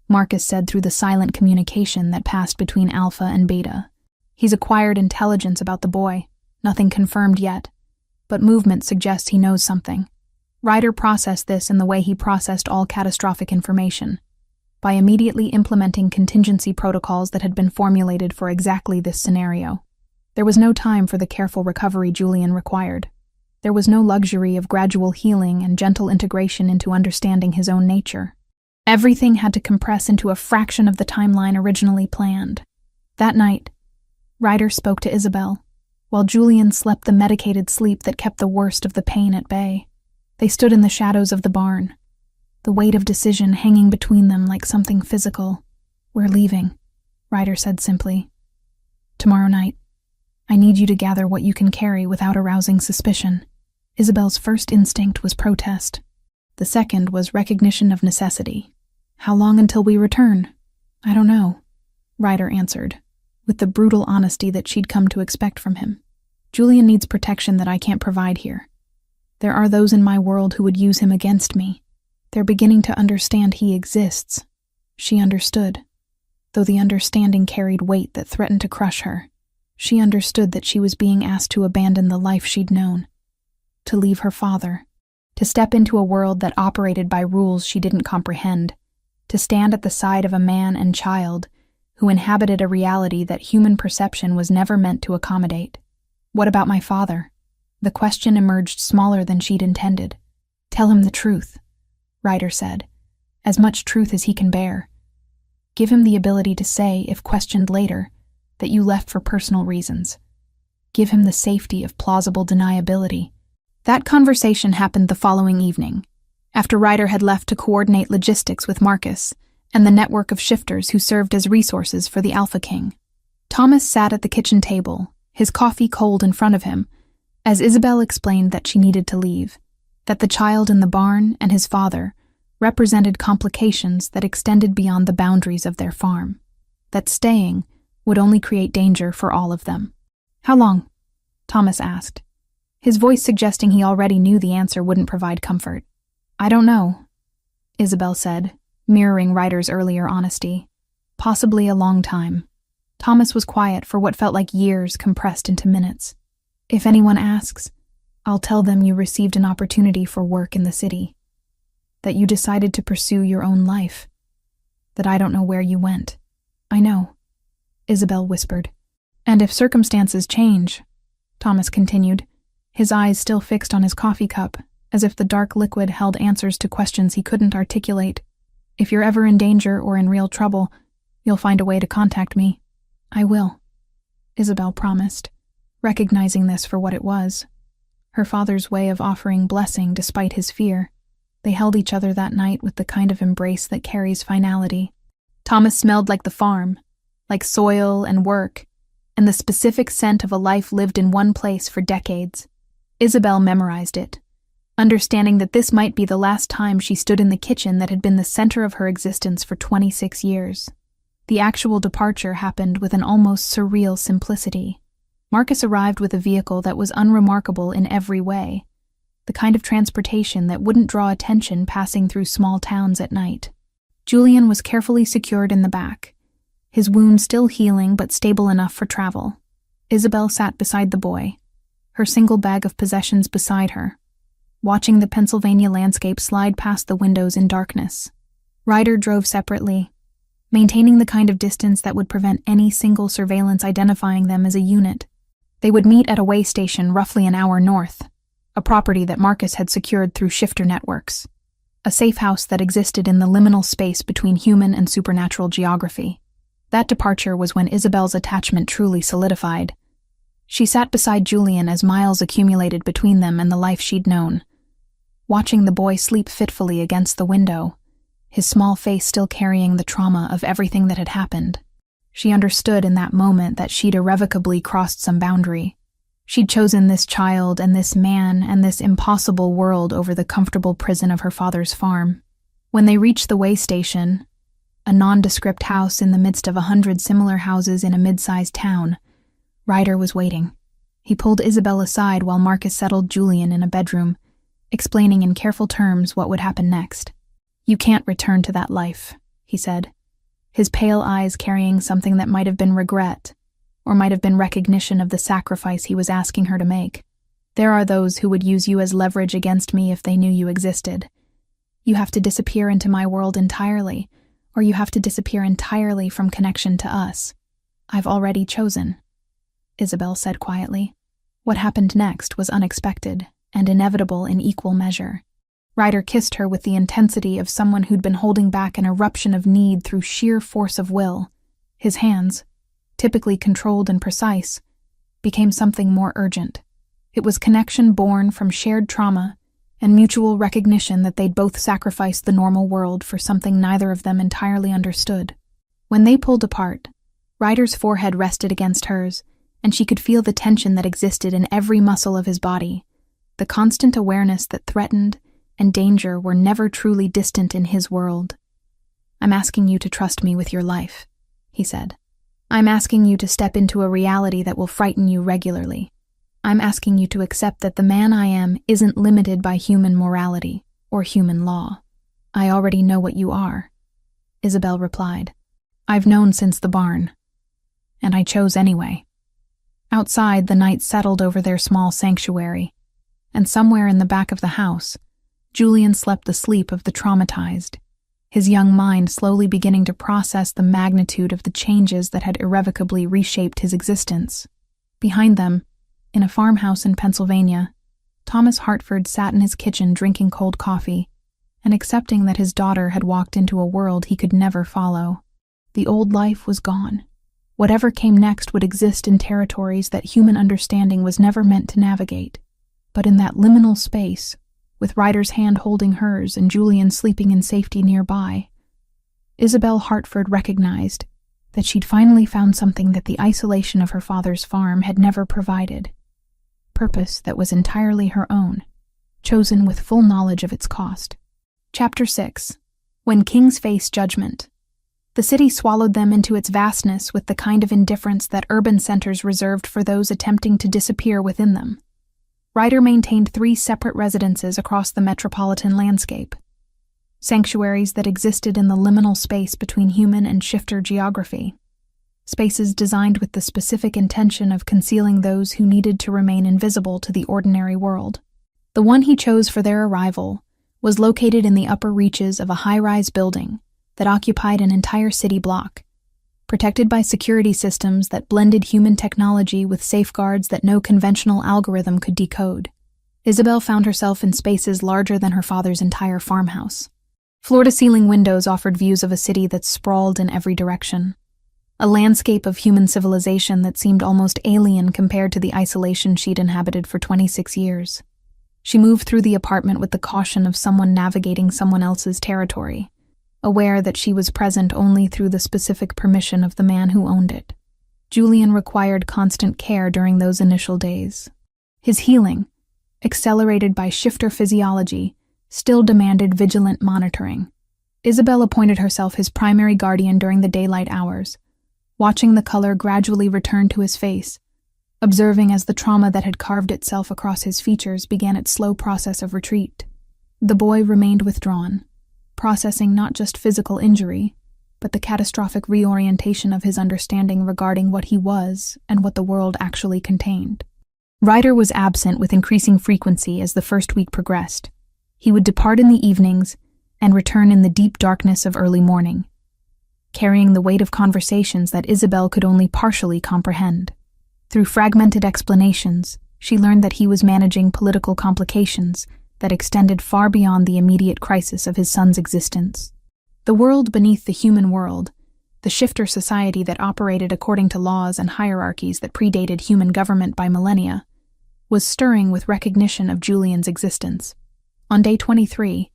Marcus said through the silent communication that passed between Alpha and Beta. He's acquired intelligence about the boy, nothing confirmed yet, but movement suggests he knows something. Ryder processed this in the way he processed all catastrophic information, by immediately implementing contingency protocols that had been formulated for exactly this scenario. There was no time for the careful recovery Julian required. There was no luxury of gradual healing and gentle integration into understanding his own nature. Everything had to compress into a fraction of the timeline originally planned. That night, Ryder spoke to Isabel, while Julian slept the medicated sleep that kept the worst of the pain at bay. They stood in the shadows of the barn, the weight of decision hanging between them like something physical. "We're leaving," Ryder said simply. "Tomorrow night. I need you to gather what you can carry without arousing suspicion." Isabel's first instinct was protest. The second was recognition of necessity. "How long until we return?" "I don't know," Ryder answered, with the brutal honesty that she'd come to expect from him. "Julian needs protection that I can't provide here. There are those in my world who would use him against me. They're beginning to understand he exists." She understood, though the understanding carried weight that threatened to crush her. She understood that she was being asked to abandon the life she'd known, to leave her father, to step into a world that operated by rules she didn't comprehend, to stand at the side of a man and child who inhabited a reality that human perception was never meant to accommodate. "What about my father?" The question emerged smaller than she'd intended. "Tell him the truth," Ryder said, "as much truth as he can bear. Give him the ability to say, if questioned later, that you left for personal reasons. Give him the safety of plausible deniability." That conversation happened the following evening, after Ryder had left to coordinate logistics with Marcus and the network of shifters who served as resources for the Alpha King. Thomas sat at the kitchen table, his coffee cold in front of him, as Isabel explained that she needed to leave, that the child in the barn and his father represented complications that extended beyond the boundaries of their farm, that staying would only create danger for all of them. "How long?" Thomas asked, his voice suggesting he already knew the answer wouldn't provide comfort. "I don't know," Isabel said, mirroring Ryder's earlier honesty. "Possibly a long time." Thomas was quiet for what felt like years compressed into minutes. "If anyone asks, I'll tell them you received an opportunity for work in the city, that you decided to pursue your own life, that I don't know where you went." "I know," Isabel whispered. "And if circumstances change," Thomas continued, his eyes still fixed on his coffee cup, as if the dark liquid held answers to questions he couldn't articulate. "If you're ever in danger or in real trouble, you'll find a way to contact me." "I will," Isabel promised, recognizing this for what it was, her father's way of offering blessing despite his fear. They held each other that night with the kind of embrace that carries finality. Thomas smelled like the farm, like soil and work, and the specific scent of a life lived in one place for decades. Isabel memorized it, understanding that this might be the last time she stood in the kitchen that had been the center of her existence for 26 years. The actual departure happened with an almost surreal simplicity. Marcus arrived with a vehicle that was unremarkable in every way, the kind of transportation that wouldn't draw attention passing through small towns at night. Julian was carefully secured in the back, his wound still healing but stable enough for travel. Isabel sat beside the boy, her single bag of possessions beside her, watching the Pennsylvania landscape slide past the windows in darkness. Ryder drove separately, maintaining the kind of distance that would prevent any single surveillance identifying them as a unit. They would meet at a way station roughly an hour north, a property that Marcus had secured through shifter networks, a safe house that existed in the liminal space between human and supernatural geography. That departure was when Isabel's attachment truly solidified. She sat beside Julian as miles accumulated between them and the life she'd known, watching the boy sleep fitfully against the window, his small face still carrying the trauma of everything that had happened. She understood in that moment that she'd irrevocably crossed some boundary. She'd chosen this child and this man and this impossible world over the comfortable prison of her father's farm. When they reached the way station, a nondescript house in the midst of 100 similar houses in a mid-sized town, Ryder was waiting. He pulled Isabel aside while Marcus settled Julian in a bedroom, explaining in careful terms what would happen next. "You can't return to that life," he said, his pale eyes carrying something that might have been regret, or might have been recognition of the sacrifice he was asking her to make. "There are those who would use you as leverage against me if they knew you existed. You have to disappear into my world entirely, or you have to disappear entirely from connection to us. I've already chosen," Isabel said quietly. What happened next was unexpected and inevitable in equal measure. Ryder kissed her with the intensity of someone who'd been holding back an eruption of need through sheer force of will. His hands, typically controlled and precise, became something more urgent. It was connection born from shared trauma and mutual recognition that they'd both sacrificed the normal world for something neither of them entirely understood. When they pulled apart, Ryder's forehead rested against hers, and she could feel the tension that existed in every muscle of his body, the constant awareness that threatened and danger were never truly distant in his world. "I'm asking you to trust me with your life," he said. I'm asking you to step into a reality that will frighten you regularly. I'm asking you to accept that the man I am isn't limited by human morality or human law. I already know what you are, Isabel replied. I've known since the barn. And I chose anyway. Outside, the night settled over their small sanctuary, and somewhere in the back of the house, Julian slept the sleep of the traumatized, his young mind slowly beginning to process the magnitude of the changes that had irrevocably reshaped his existence. Behind them, in a farmhouse in Pennsylvania, Thomas Hartford sat in his kitchen drinking cold coffee and accepting that his daughter had walked into a world he could never follow. The old life was gone. Whatever came next would exist in territories that human understanding was never meant to navigate. But in that liminal space, with Ryder's hand holding hers and Julian sleeping in safety nearby, Isabel Hartford recognized that she'd finally found something that the isolation of her father's farm had never provided. Purpose that was entirely her own, chosen with full knowledge of its cost. Chapter 6. When Kings Face Judgment. The city swallowed them into its vastness with the kind of indifference that urban centers reserved for those attempting to disappear within them. Ryder maintained 3 separate residences across the metropolitan landscape, sanctuaries that existed in the liminal space between human and shifter geography, spaces designed with the specific intention of concealing those who needed to remain invisible to the ordinary world. The one he chose for their arrival was located in the upper reaches of a high-rise building that occupied an entire city block, protected by security systems that blended human technology with safeguards that no conventional algorithm could decode. Isabel found herself in spaces larger than her father's entire farmhouse. Floor-to-ceiling windows offered views of a city that sprawled in every direction, a landscape of human civilization that seemed almost alien compared to the isolation she'd inhabited for 26 years. She moved through the apartment with the caution of someone navigating someone else's territory, aware that she was present only through the specific permission of the man who owned it. Julian required constant care during those initial days. His healing, accelerated by shifter physiology, still demanded vigilant monitoring. Isabel appointed herself his primary guardian during the daylight hours, watching the color gradually return to his face, observing as the trauma that had carved itself across his features began its slow process of retreat. The boy remained withdrawn, processing not just physical injury, but the catastrophic reorientation of his understanding regarding what he was and what the world actually contained. Ryder was absent with increasing frequency as the first week progressed. He would depart in the evenings and return in the deep darkness of early morning, carrying the weight of conversations that Isabel could only partially comprehend. Through fragmented explanations, she learned that he was managing political complications that extended far beyond the immediate crisis of his son's existence. The world beneath the human world, the shifter society that operated according to laws and hierarchies that predated human government by millennia, was stirring with recognition of Julian's existence. On day 23,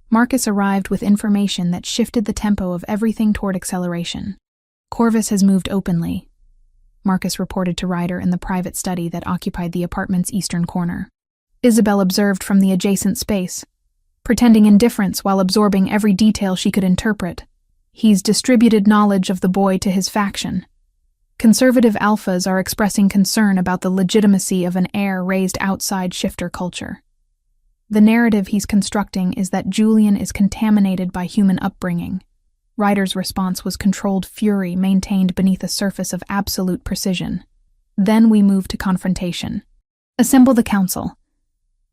Marcus arrived with information that shifted the tempo of everything toward acceleration. Corvus has moved openly, Marcus reported to Ryder in the private study that occupied the apartment's eastern corner. Isabel observed from the adjacent space, pretending indifference while absorbing every detail she could interpret. He's distributed knowledge of the boy to his faction. Conservative alphas are expressing concern about the legitimacy of an heir raised outside shifter culture. The narrative he's constructing is that Julian is contaminated by human upbringing. Ryder's response was controlled fury maintained beneath a surface of absolute precision. Then we move to confrontation. Assemble the council.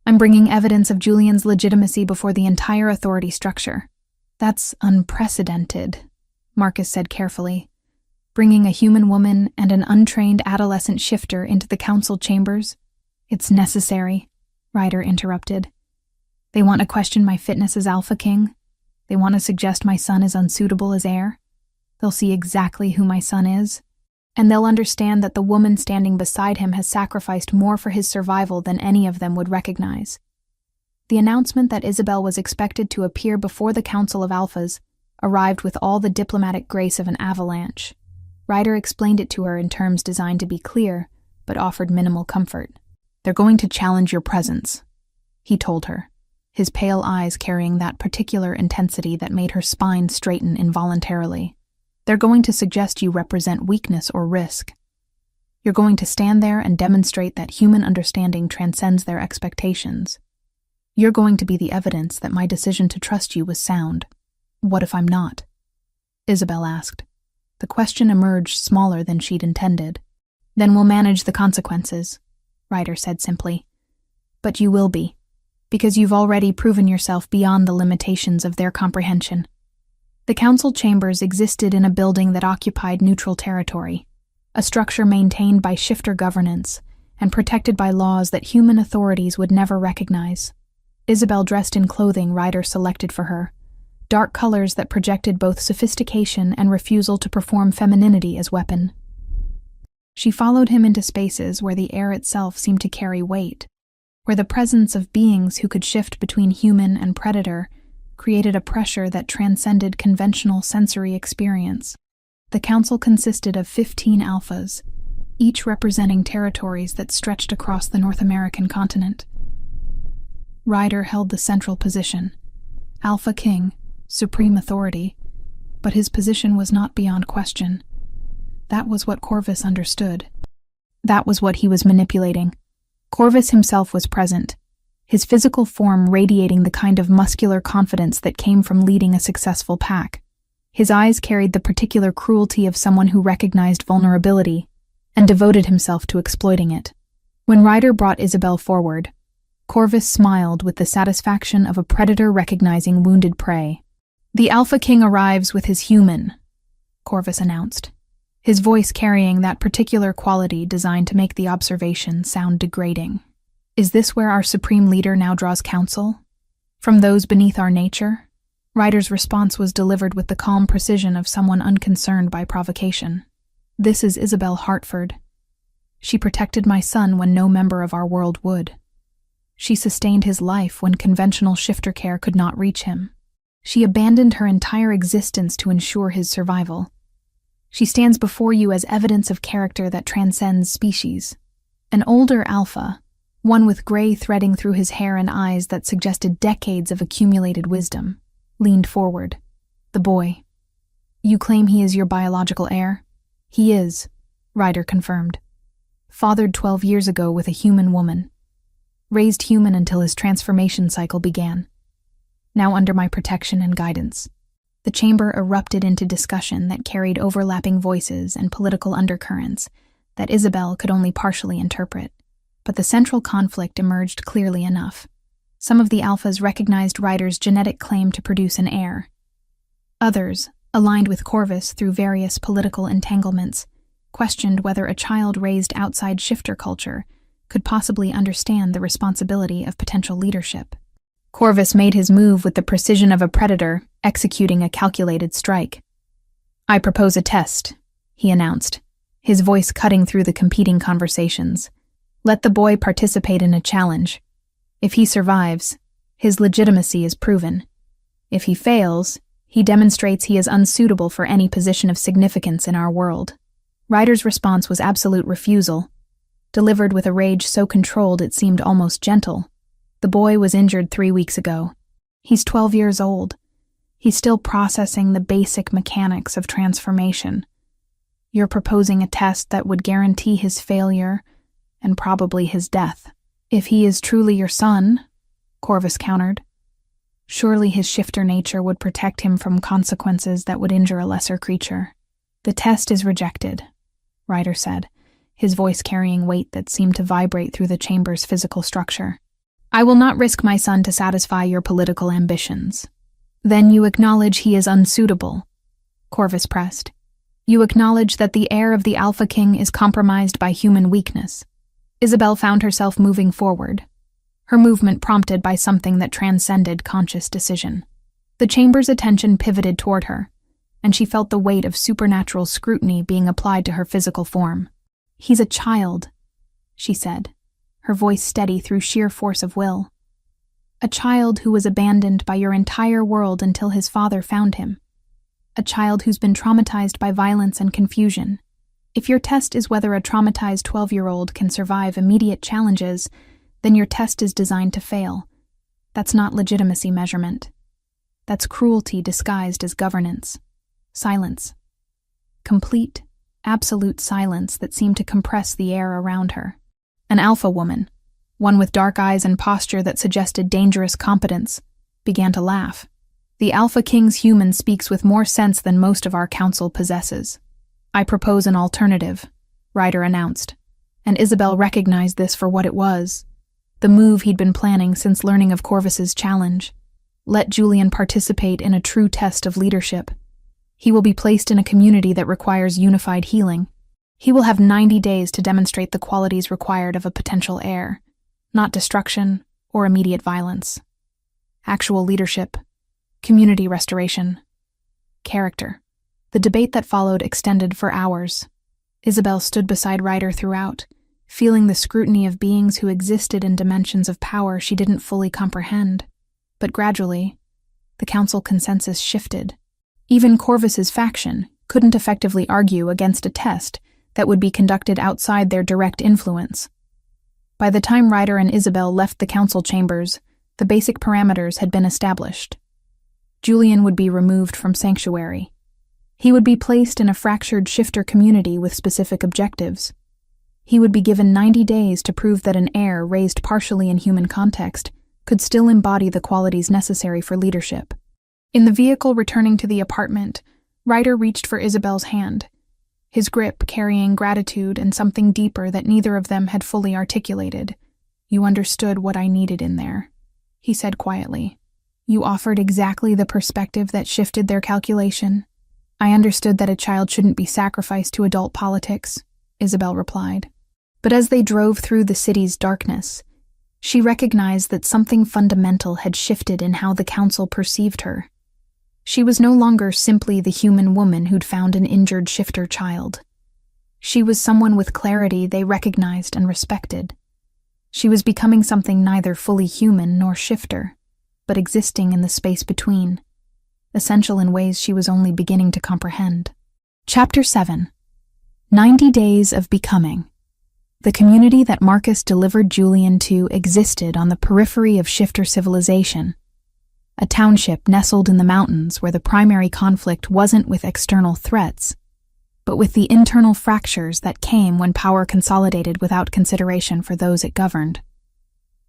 I'm bringing evidence of Julian's legitimacy before the entire authority structure. That's unprecedented, Marcus said carefully. Bringing a human woman and an untrained adolescent shifter into the council chambers? It's necessary, Ryder interrupted. They want to question my fitness as Alpha King. They want to suggest my son is unsuitable as heir. They'll see exactly who my son is, and they'll understand that the woman standing beside him has sacrificed more for his survival than any of them would recognize. The announcement that Isabel was expected to appear before the Council of Alphas arrived with all the diplomatic grace of an avalanche. Ryder explained it to her in terms designed to be clear, but offered minimal comfort. They're going to challenge your presence, he told her, his pale eyes carrying that particular intensity that made her spine straighten involuntarily. They're going to suggest you represent weakness or risk. You're going to stand there and demonstrate that human understanding transcends their expectations. You're going to be the evidence that my decision to trust you was sound. What if I'm not? Isabel asked. The question emerged smaller than she'd intended. Then we'll manage the consequences, Ryder said simply. But you will be, because you've already proven yourself beyond the limitations of their comprehension. The council chambers existed in a building that occupied neutral territory, a structure maintained by shifter governance and protected by laws that human authorities would never recognize. Isabel dressed in clothing Ryder selected for her, dark colors that projected both sophistication and refusal to perform femininity as weapon. She followed him into spaces where the air itself seemed to carry weight, where the presence of beings who could shift between human and predator created a pressure that transcended conventional sensory experience. The council consisted of 15 alphas, each representing territories that stretched across the North American continent. Ryder held the central position, Alpha King, supreme authority, but his position was not beyond question. That was what Corvus understood. That was what he was manipulating. Corvus himself was present, his physical form radiating the kind of muscular confidence that came from leading a successful pack. His eyes carried the particular cruelty of someone who recognized vulnerability and devoted himself to exploiting it. When Ryder brought Isabel forward, Corvus smiled with the satisfaction of a predator recognizing wounded prey. "The Alpha King arrives with his human," Corvus announced, his voice carrying that particular quality designed to make the observation sound degrading. "Is this where our supreme leader now draws counsel? From those beneath our nature?" Ryder's response was delivered with the calm precision of someone unconcerned by provocation. "This is Isabel Hartford. She protected my son when no member of our world would. She sustained his life when conventional shifter care could not reach him. She abandoned her entire existence to ensure his survival. She stands before you as evidence of character that transcends species. An older alpha, one with gray threading through his hair and eyes that suggested decades of accumulated wisdom, leaned forward. The boy. "You claim he is your biological heir?" "He is," Ryder confirmed. "Fathered 12 years ago with a human woman. Raised human until his transformation cycle began. Now under my protection and guidance." The chamber erupted into discussion that carried overlapping voices and political undercurrents that Isabel could only partially interpret. But the central conflict emerged clearly enough. Some of the alphas recognized Ryder's genetic claim to produce an heir. Others, aligned with Corvus through various political entanglements, questioned whether a child raised outside shifter culture could possibly understand the responsibility of potential leadership. Corvus made his move with the precision of a predator executing a calculated strike. "I propose a test," he announced, his voice cutting through the competing conversations. "Let the boy participate in a challenge. If he survives, his legitimacy is proven. If he fails, he demonstrates he is unsuitable for any position of significance in our world." Ryder's response was absolute refusal, delivered with a rage so controlled it seemed almost gentle. "The boy was injured 3 weeks ago. He's 12 years old. He's still processing the basic mechanics of transformation. You're proposing a test that would guarantee his failure and probably his death." "If he is truly your son," Corvus countered, "surely his shifter nature would protect him from consequences that would injure a lesser creature." "The test is rejected," Ryder said, his voice carrying weight that seemed to vibrate through the chamber's physical structure. "I will not risk my son to satisfy your political ambitions." "Then you acknowledge he is unsuitable," Corvus pressed. "You acknowledge that the heir of the Alpha King is compromised by human weakness." Isabel found herself moving forward, her movement prompted by something that transcended conscious decision. The chamber's attention pivoted toward her, and she felt the weight of supernatural scrutiny being applied to her physical form. "He's a child," she said, her voice steady through sheer force of will. "A child who was abandoned by your entire world until his father found him. A child who's been traumatized by violence and confusion. If your test is whether a traumatized 12-year-old can survive immediate challenges, then your test is designed to fail. That's not legitimacy measurement. That's cruelty disguised as governance. Silence," complete, absolute silence that seemed to compress the air around her. An alpha woman, one with dark eyes and posture that suggested dangerous competence, began to laugh. The Alpha King's human speaks with more sense than most of our council possesses. I propose an alternative, Ryder announced, and Isabel recognized this for what it was, the move he'd been planning since learning of Corvus's challenge. Let Julian participate in a true test of leadership. He will be placed in a community that requires unified healing. He will have 90 days to demonstrate the qualities required of a potential heir, not destruction or immediate violence. Actual leadership, community restoration, character. The debate that followed extended for hours. Isabel stood beside Ryder throughout, feeling the scrutiny of beings who existed in dimensions of power she didn't fully comprehend. But gradually, the council consensus shifted. Even Corvus's faction couldn't effectively argue against a test that would be conducted outside their direct influence. By the time Ryder and Isabel left the council chambers, the basic parameters had been established. Julian would be removed from Sanctuary. He would be placed in a fractured shifter community with specific objectives. He would be given 90 days to prove that an heir raised partially in human context could still embody the qualities necessary for leadership. In the vehicle returning to the apartment, Ryder reached for Isabel's hand, his grip carrying gratitude and something deeper that neither of them had fully articulated. "You understood what I needed in there," he said quietly. "You offered exactly the perspective that shifted their calculation." "I understood that a child shouldn't be sacrificed to adult politics," Isabel replied. But as they drove through the city's darkness, she recognized that something fundamental had shifted in how the council perceived her. She was no longer simply the human woman who'd found an injured shifter child. She was someone with clarity they recognized and respected. She was becoming something neither fully human nor shifter, but existing in the space between, essential in ways she was only beginning to comprehend. Chapter 7. 90 Days of Becoming. The community that Marcus delivered Julian to existed on the periphery of shifter civilization, a township nestled in the mountains where the primary conflict wasn't with external threats, but with the internal fractures that came when power consolidated without consideration for those it governed.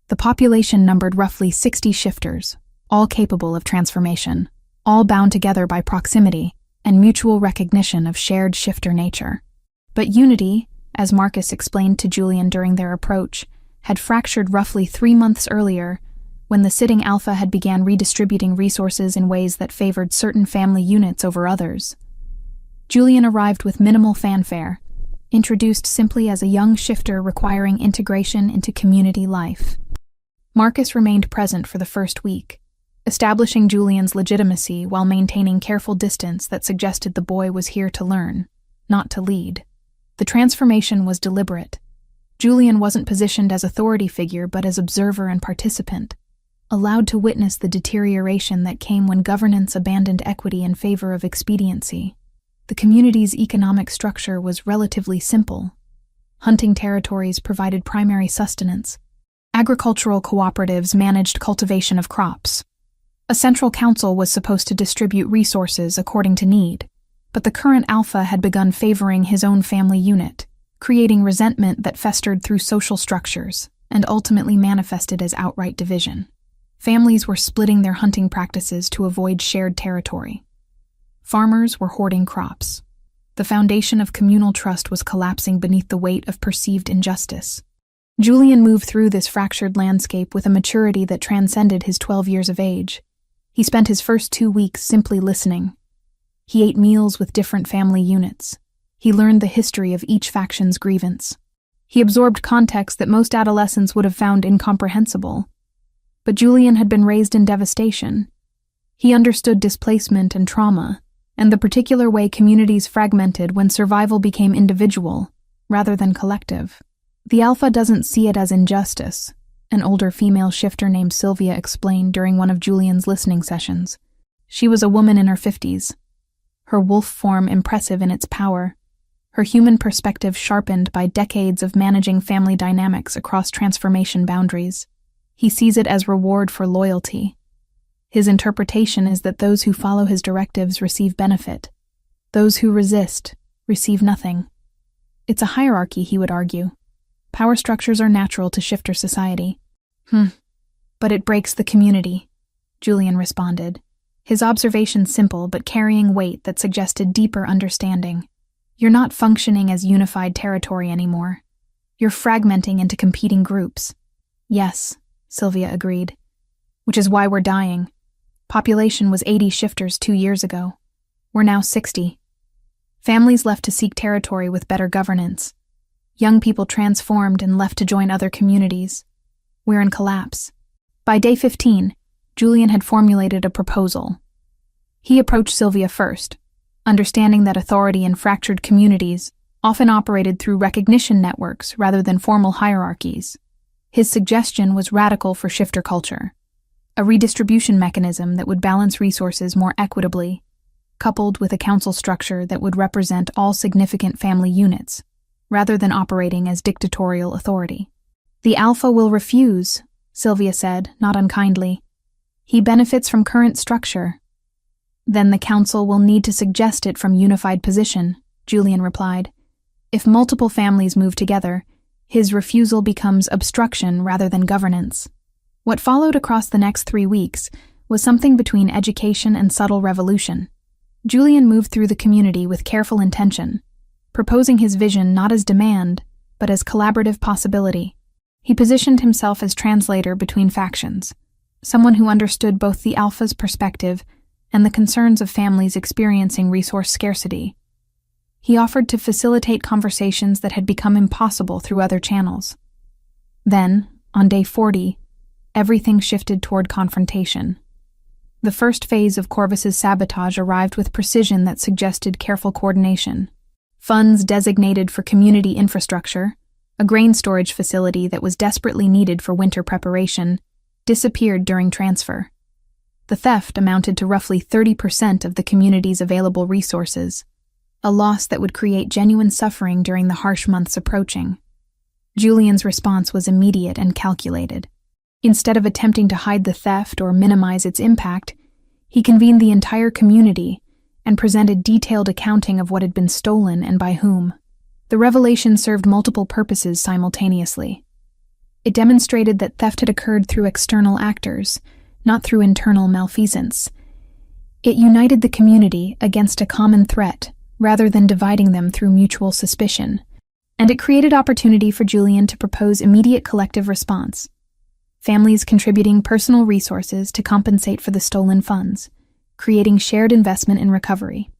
The population numbered roughly 60 shifters, all capable of transformation, all bound together by proximity and mutual recognition of shared shifter nature. But unity, as Marcus explained to Julian during their approach, had fractured roughly 3 months earlier when the sitting Alpha had began redistributing resources in ways that favored certain family units over others. Julian arrived with minimal fanfare, introduced simply as a young shifter requiring integration into community life. Marcus remained present for the first week, establishing Julian's legitimacy while maintaining careful distance that suggested the boy was here to learn, not to lead. The transformation was deliberate. Julian wasn't positioned as authority figure but as observer and participant, allowed to witness the deterioration that came when governance abandoned equity in favor of expediency. The community's economic structure was relatively simple. Hunting territories provided primary sustenance. Agricultural cooperatives managed cultivation of crops. A central council was supposed to distribute resources according to need, but the current Alpha had begun favoring his own family unit, creating resentment that festered through social structures and ultimately manifested as outright division. Families were splitting their hunting practices to avoid shared territory. Farmers were hoarding crops. The foundation of communal trust was collapsing beneath the weight of perceived injustice. Julian moved through this fractured landscape with a maturity that transcended his 12 years of age. He spent his first 2 weeks simply listening. He ate meals with different family units. He learned the history of each faction's grievance. He absorbed context that most adolescents would have found incomprehensible. But Julian had been raised in devastation. He understood displacement and trauma, and the particular way communities fragmented when survival became individual, rather than collective. The Alpha doesn't see it as injustice, an older female shifter named Sylvia explained during one of Julian's listening sessions. She was a woman in her 50s, her wolf form impressive in its power, her human perspective sharpened by decades of managing family dynamics across transformation boundaries. He sees it as reward for loyalty. His interpretation is that those who follow his directives receive benefit. Those who resist receive nothing. It's a hierarchy, he would argue. Power structures are natural to shifter society. But it breaks the community, Julian responded, his observation simple but carrying weight that suggested deeper understanding. You're not functioning as unified territory anymore. You're fragmenting into competing groups. Yes, Sylvia agreed. Which is why we're dying. Population was 80 shifters 2 years ago. We're now 60. Families left to seek territory with better governance. Young people transformed and left to join other communities. We're in collapse. By day 15, Julian had formulated a proposal. He approached Sylvia first, understanding that authority in fractured communities often operated through recognition networks rather than formal hierarchies. His suggestion was radical for shifter culture, a redistribution mechanism that would balance resources more equitably, coupled with a council structure that would represent all significant family units, rather than operating as dictatorial authority. The alpha will refuse, Sylvia said, not unkindly. He benefits from current structure. Then the council will need to suggest it from unified position, Julian replied. If multiple families move together, his refusal becomes obstruction rather than governance. What followed across the next 3 weeks was something between education and subtle revolution. Julian moved through the community with careful intention, proposing his vision not as demand, but as collaborative possibility. He positioned himself as translator between factions, someone who understood both the alpha's perspective and the concerns of families experiencing resource scarcity. He offered to facilitate conversations that had become impossible through other channels. Then, on day 40, everything shifted toward confrontation. The first phase of Corvus's sabotage arrived with precision that suggested careful coordination. Funds designated for community infrastructure, a grain storage facility that was desperately needed for winter preparation, disappeared during transfer. The theft amounted to roughly 30% of the community's available resources, a loss that would create genuine suffering during the harsh months approaching. Julian's response was immediate and calculated. Instead of attempting to hide the theft or minimize its impact, he convened the entire community and presented detailed accounting of what had been stolen and by whom. The revelation served multiple purposes simultaneously. It demonstrated that theft had occurred through external actors, not through internal malfeasance. It united the community against a common threat, rather than dividing them through mutual suspicion. And it created opportunity for Julian to propose immediate collective response. Families contributing personal resources to compensate for the stolen funds, creating shared investment in recovery.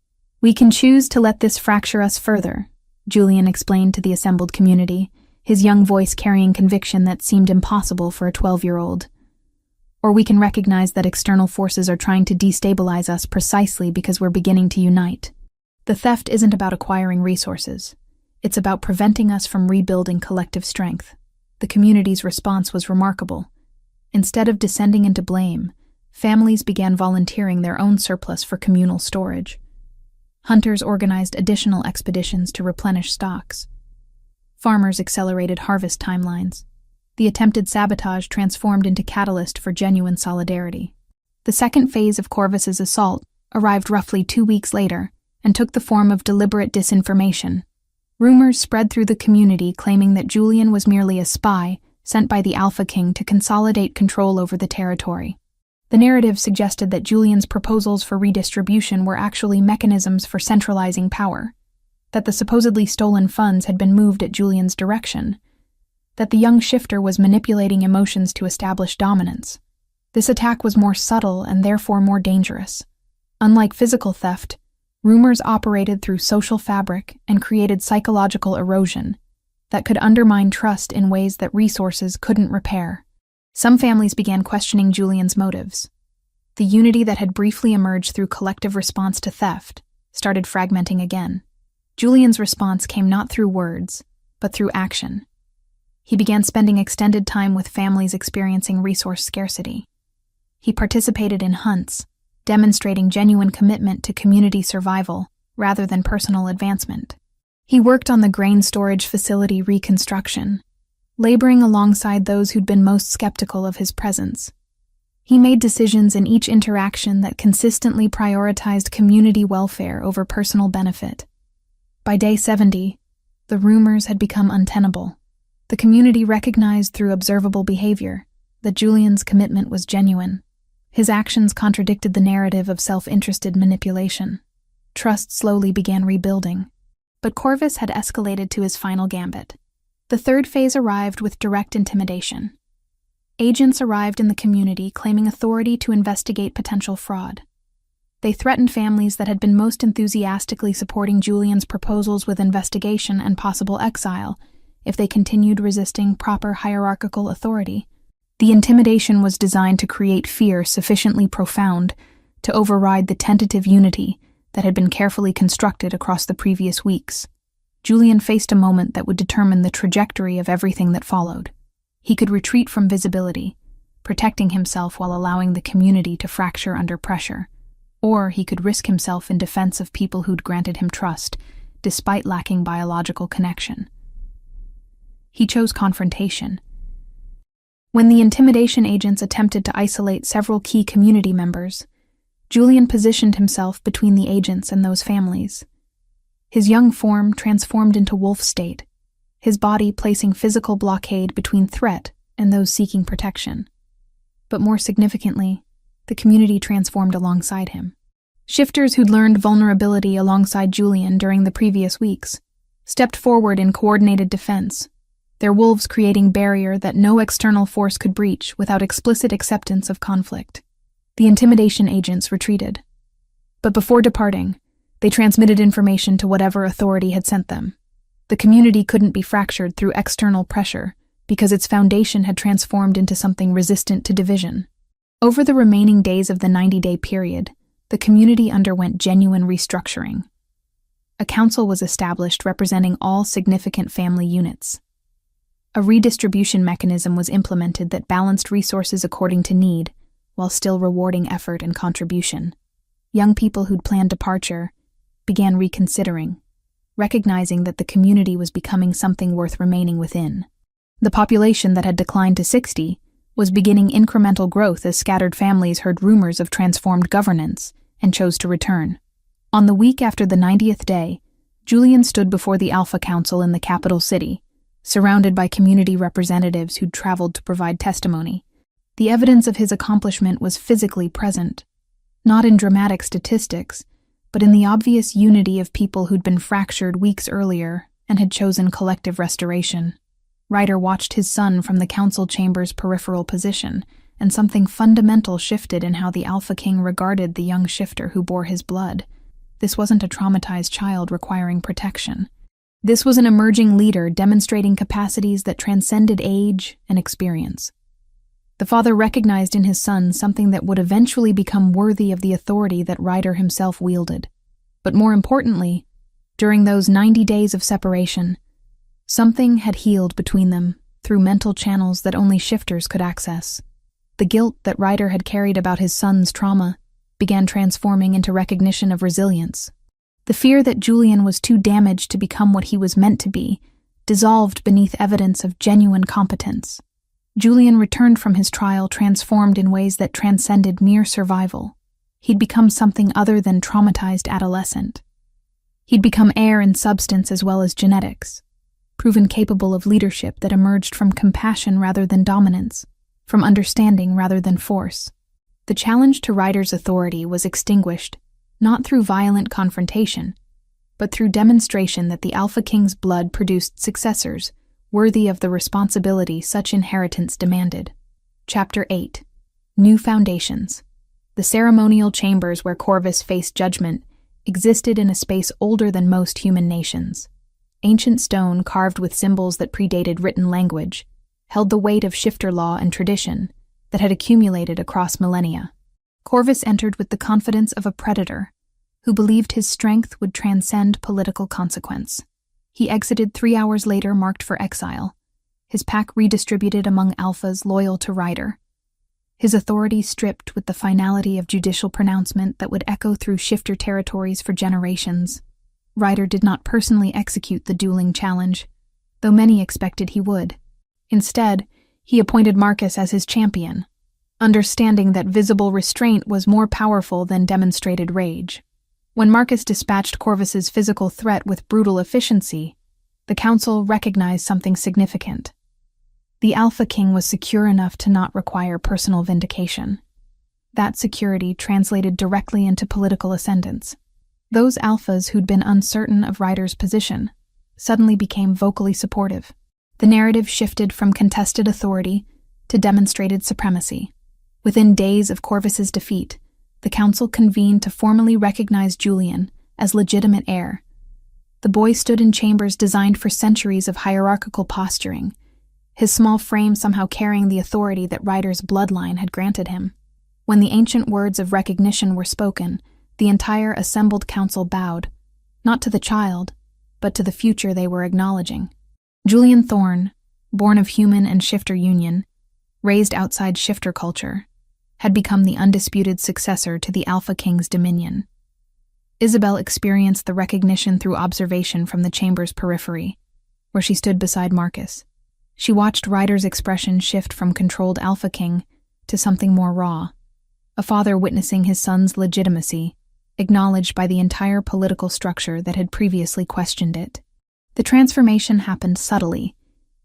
We can choose to let this fracture us further, Julian explained to the assembled community, his young voice carrying conviction that seemed impossible for a 12-year-old. Or we can recognize that external forces are trying to destabilize us precisely because we're beginning to unite. The theft isn't about acquiring resources. It's about preventing us from rebuilding collective strength. The community's response was remarkable. Instead of descending into blame, families began volunteering their own surplus for communal storage. Hunters organized additional expeditions to replenish stocks. Farmers accelerated harvest timelines. The attempted sabotage transformed into catalyst for genuine solidarity. The second phase of Corvus's assault arrived roughly 2 weeks later and took the form of deliberate disinformation. Rumors spread through the community claiming that Julian was merely a spy sent by the Alpha King to consolidate control over the territory. The narrative suggested that Julian's proposals for redistribution were actually mechanisms for centralizing power, that the supposedly stolen funds had been moved at Julian's direction, that the young shifter was manipulating emotions to establish dominance. This attack was more subtle and therefore more dangerous. Unlike physical theft, rumors operated through social fabric and created psychological erosion that could undermine trust in ways that resources couldn't repair. Some families began questioning Julian's motives. The unity that had briefly emerged through collective response to theft started fragmenting again. Julian's response came not through words, but through action. He began spending extended time with families experiencing resource scarcity. He participated in hunts, demonstrating genuine commitment to community survival rather than personal advancement. He worked on the grain storage facility reconstruction, laboring alongside those who'd been most skeptical of his presence. He made decisions in each interaction that consistently prioritized community welfare over personal benefit. By day 70, the rumors had become untenable. The community recognized through observable behavior that Julian's commitment was genuine. His actions contradicted the narrative of self-interested manipulation. Trust slowly began rebuilding. But Corvus had escalated to his final gambit. The third phase arrived with direct intimidation. Agents arrived in the community claiming authority to investigate potential fraud. They threatened families that had been most enthusiastically supporting Julian's proposals with investigation and possible exile if they continued resisting proper hierarchical authority. The intimidation was designed to create fear sufficiently profound to override the tentative unity that had been carefully constructed across the previous weeks. Julian faced a moment that would determine the trajectory of everything that followed. He could retreat from visibility, protecting himself while allowing the community to fracture under pressure, or he could risk himself in defense of people who'd granted him trust, despite lacking biological connection. He chose confrontation. When the intimidation agents attempted to isolate several key community members, Julian positioned himself between the agents and those families. His young form transformed into wolf state, his body placing physical blockade between threat and those seeking protection. But more significantly, the community transformed alongside him. Shifters who'd learned vulnerability alongside Julian during the previous weeks stepped forward in coordinated defense, their wolves creating barrier that no external force could breach without explicit acceptance of conflict. The intimidation agents retreated. But before departing, they transmitted information to whatever authority had sent them. The community couldn't be fractured through external pressure because its foundation had transformed into something resistant to division. Over the remaining days of the 90-day period, the community underwent genuine restructuring. A council was established representing all significant family units. A redistribution mechanism was implemented that balanced resources according to need, while still rewarding effort and contribution. Young people who'd planned departure began reconsidering, recognizing that the community was becoming something worth remaining within. The population that had declined to 60 was beginning incremental growth as scattered families heard rumors of transformed governance and chose to return. On the week after the 90th day, Julian stood before the Alpha Council in the capital city, surrounded by community representatives who'd traveled to provide testimony. The evidence of his accomplishment was physically present, not in dramatic statistics, but in the obvious unity of people who'd been fractured weeks earlier and had chosen collective restoration. Ryder watched his son from the council chamber's peripheral position, and something fundamental shifted in how the Alpha King regarded the young shifter who bore his blood. This wasn't a traumatized child requiring protection. This was an emerging leader demonstrating capacities that transcended age and experience. The father recognized in his son something that would eventually become worthy of the authority that Ryder himself wielded. But more importantly, during those 90 days of separation, something had healed between them through mental channels that only shifters could access. The guilt that Ryder had carried about his son's trauma began transforming into recognition of resilience. The fear that Julian was too damaged to become what he was meant to be dissolved beneath evidence of genuine competence. Julian returned from his trial transformed in ways that transcended mere survival. He'd become something other than traumatized adolescent. He'd become heir in substance as well as genetics, proven capable of leadership that emerged from compassion rather than dominance, from understanding rather than force. The challenge to Ryder's authority was extinguished, not through violent confrontation, but through demonstration that the Alpha King's blood produced successors worthy of the responsibility such inheritance demanded. Chapter 8. New Foundations. The ceremonial chambers where Corvus faced judgment existed in a space older than most human nations. Ancient stone carved with symbols that predated written language held the weight of shifter law and tradition that had accumulated across millennia. Corvus entered with the confidence of a predator who believed his strength would transcend political consequence. He exited 3 hours later, marked for exile, his pack redistributed among alphas loyal to Ryder, his authority stripped with the finality of judicial pronouncement that would echo through shifter territories for generations. Ryder did not personally execute the dueling challenge, though many expected he would. Instead, he appointed Marcus as his champion, understanding that visible restraint was more powerful than demonstrated rage. When Marcus dispatched Corvus's physical threat with brutal efficiency, the council recognized something significant. The Alpha King was secure enough to not require personal vindication. That security translated directly into political ascendance. Those alphas who'd been uncertain of Ryder's position suddenly became vocally supportive. The narrative shifted from contested authority to demonstrated supremacy. Within days of Corvus's defeat, the council convened to formally recognize Julian as legitimate heir. The boy stood in chambers designed for centuries of hierarchical posturing, his small frame somehow carrying the authority that Ryder's bloodline had granted him. When the ancient words of recognition were spoken, the entire assembled council bowed, not to the child, but to the future they were acknowledging. Julian Thorne, born of human and shifter union, raised outside shifter culture, had become the undisputed successor to the Alpha King's dominion. Isabel experienced the recognition through observation from the chamber's periphery, where she stood beside Marcus. She watched Ryder's expression shift from controlled Alpha King to something more raw, a father witnessing his son's legitimacy, acknowledged by the entire political structure that had previously questioned it. The transformation happened subtly,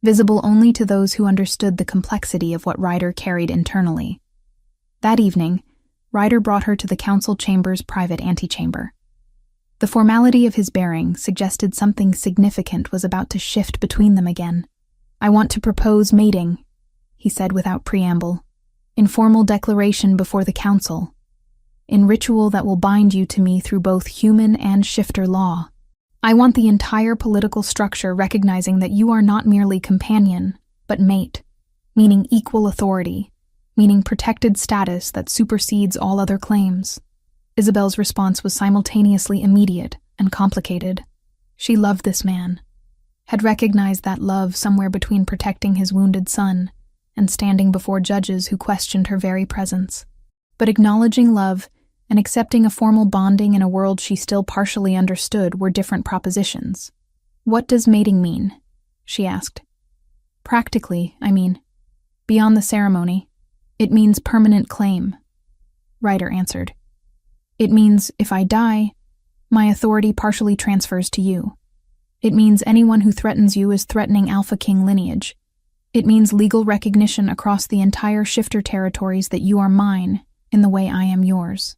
visible only to those who understood the complexity of what Ryder carried internally. That evening, Ryder brought her to the council chamber's private antechamber. The formality of his bearing suggested something significant was about to shift between them again. "I want to propose mating," he said without preamble, "in formal declaration before the council, in ritual that will bind you to me through both human and shifter law. I want the entire political structure recognizing that you are not merely companion, but mate, meaning equal authority, meaning protected status that supersedes all other claims." Isabel's response was simultaneously immediate and complicated. She loved this man, had recognized that love somewhere between protecting his wounded son and standing before judges who questioned her very presence. But acknowledging love and accepting a formal bonding in a world she still partially understood were different propositions. "What does mating mean?" she asked. "Practically, I mean. Beyond the ceremony, it means permanent claim," Ryder answered. "It means if I die, my authority partially transfers to you. It means anyone who threatens you is threatening Alpha King lineage. It means legal recognition across the entire shifter territories that you are mine in the way I am yours.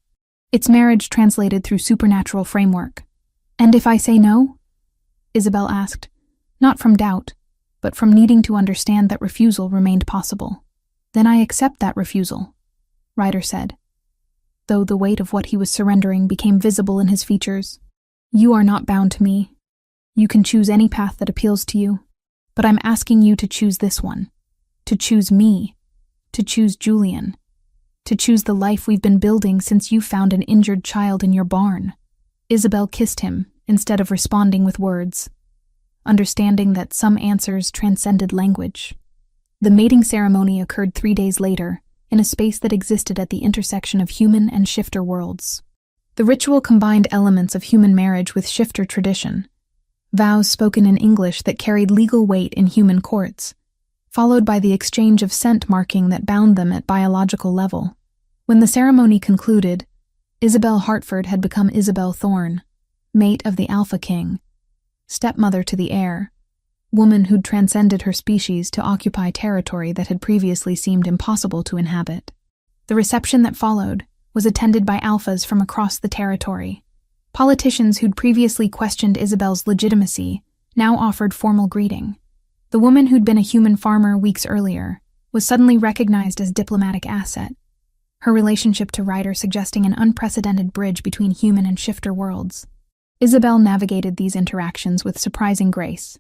It's marriage translated through supernatural framework." "And if I say no?" Isabel asked, not from doubt, but from needing to understand that refusal remained possible. "Then I accept that refusal," Ryder said, though the weight of what he was surrendering became visible in his features. "You are not bound to me. You can choose any path that appeals to you, but I'm asking you to choose this one, to choose me, to choose Julian, to choose the life we've been building since you found an injured child in your barn." Isabel kissed him instead of responding with words, understanding that some answers transcended language. The mating ceremony occurred 3 days later, in a space that existed at the intersection of human and shifter worlds. The ritual combined elements of human marriage with shifter tradition, vows spoken in English that carried legal weight in human courts, followed by the exchange of scent marking that bound them at biological level. When the ceremony concluded, Isabel Hartford had become Isabel Thorne, mate of the Alpha King, stepmother to the heir, woman who'd transcended her species to occupy territory that had previously seemed impossible to inhabit. The reception that followed was attended by alphas from across the territory. Politicians who'd previously questioned Isabel's legitimacy now offered formal greeting. The woman who'd been a human farmer weeks earlier was suddenly recognized as diplomatic asset, her relationship to Ryder suggesting an unprecedented bridge between human and shifter worlds. Isabel navigated these interactions with surprising grace,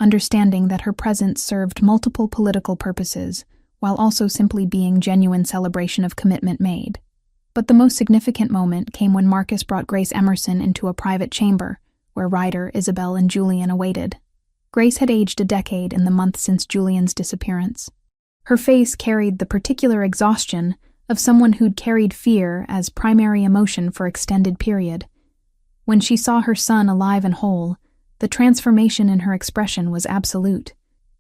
understanding that her presence served multiple political purposes while also simply being genuine celebration of commitment made. But the most significant moment came when Marcus brought Grace Emerson into a private chamber where Ryder, Isabel, and Julian awaited. Grace had aged a decade in the month since Julian's disappearance. Her face carried the particular exhaustion of someone who'd carried fear as primary emotion for extended period. When she saw her son alive and whole, the transformation in her expression was absolute.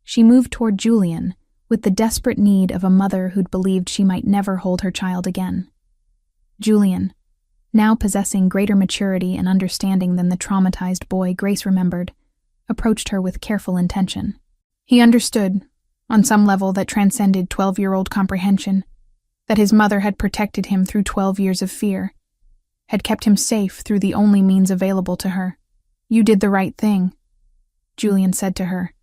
She moved toward Julian with the desperate need of a mother who'd believed she might never hold her child again. "Julian, now possessing greater maturity and understanding than the traumatized boy Grace remembered, approached her with careful intention. He understood, on some level that transcended 12-year-old comprehension, that his mother had protected him through 12 years of fear, had kept him safe through the only means available to her. "You did the right thing," Julian said to her,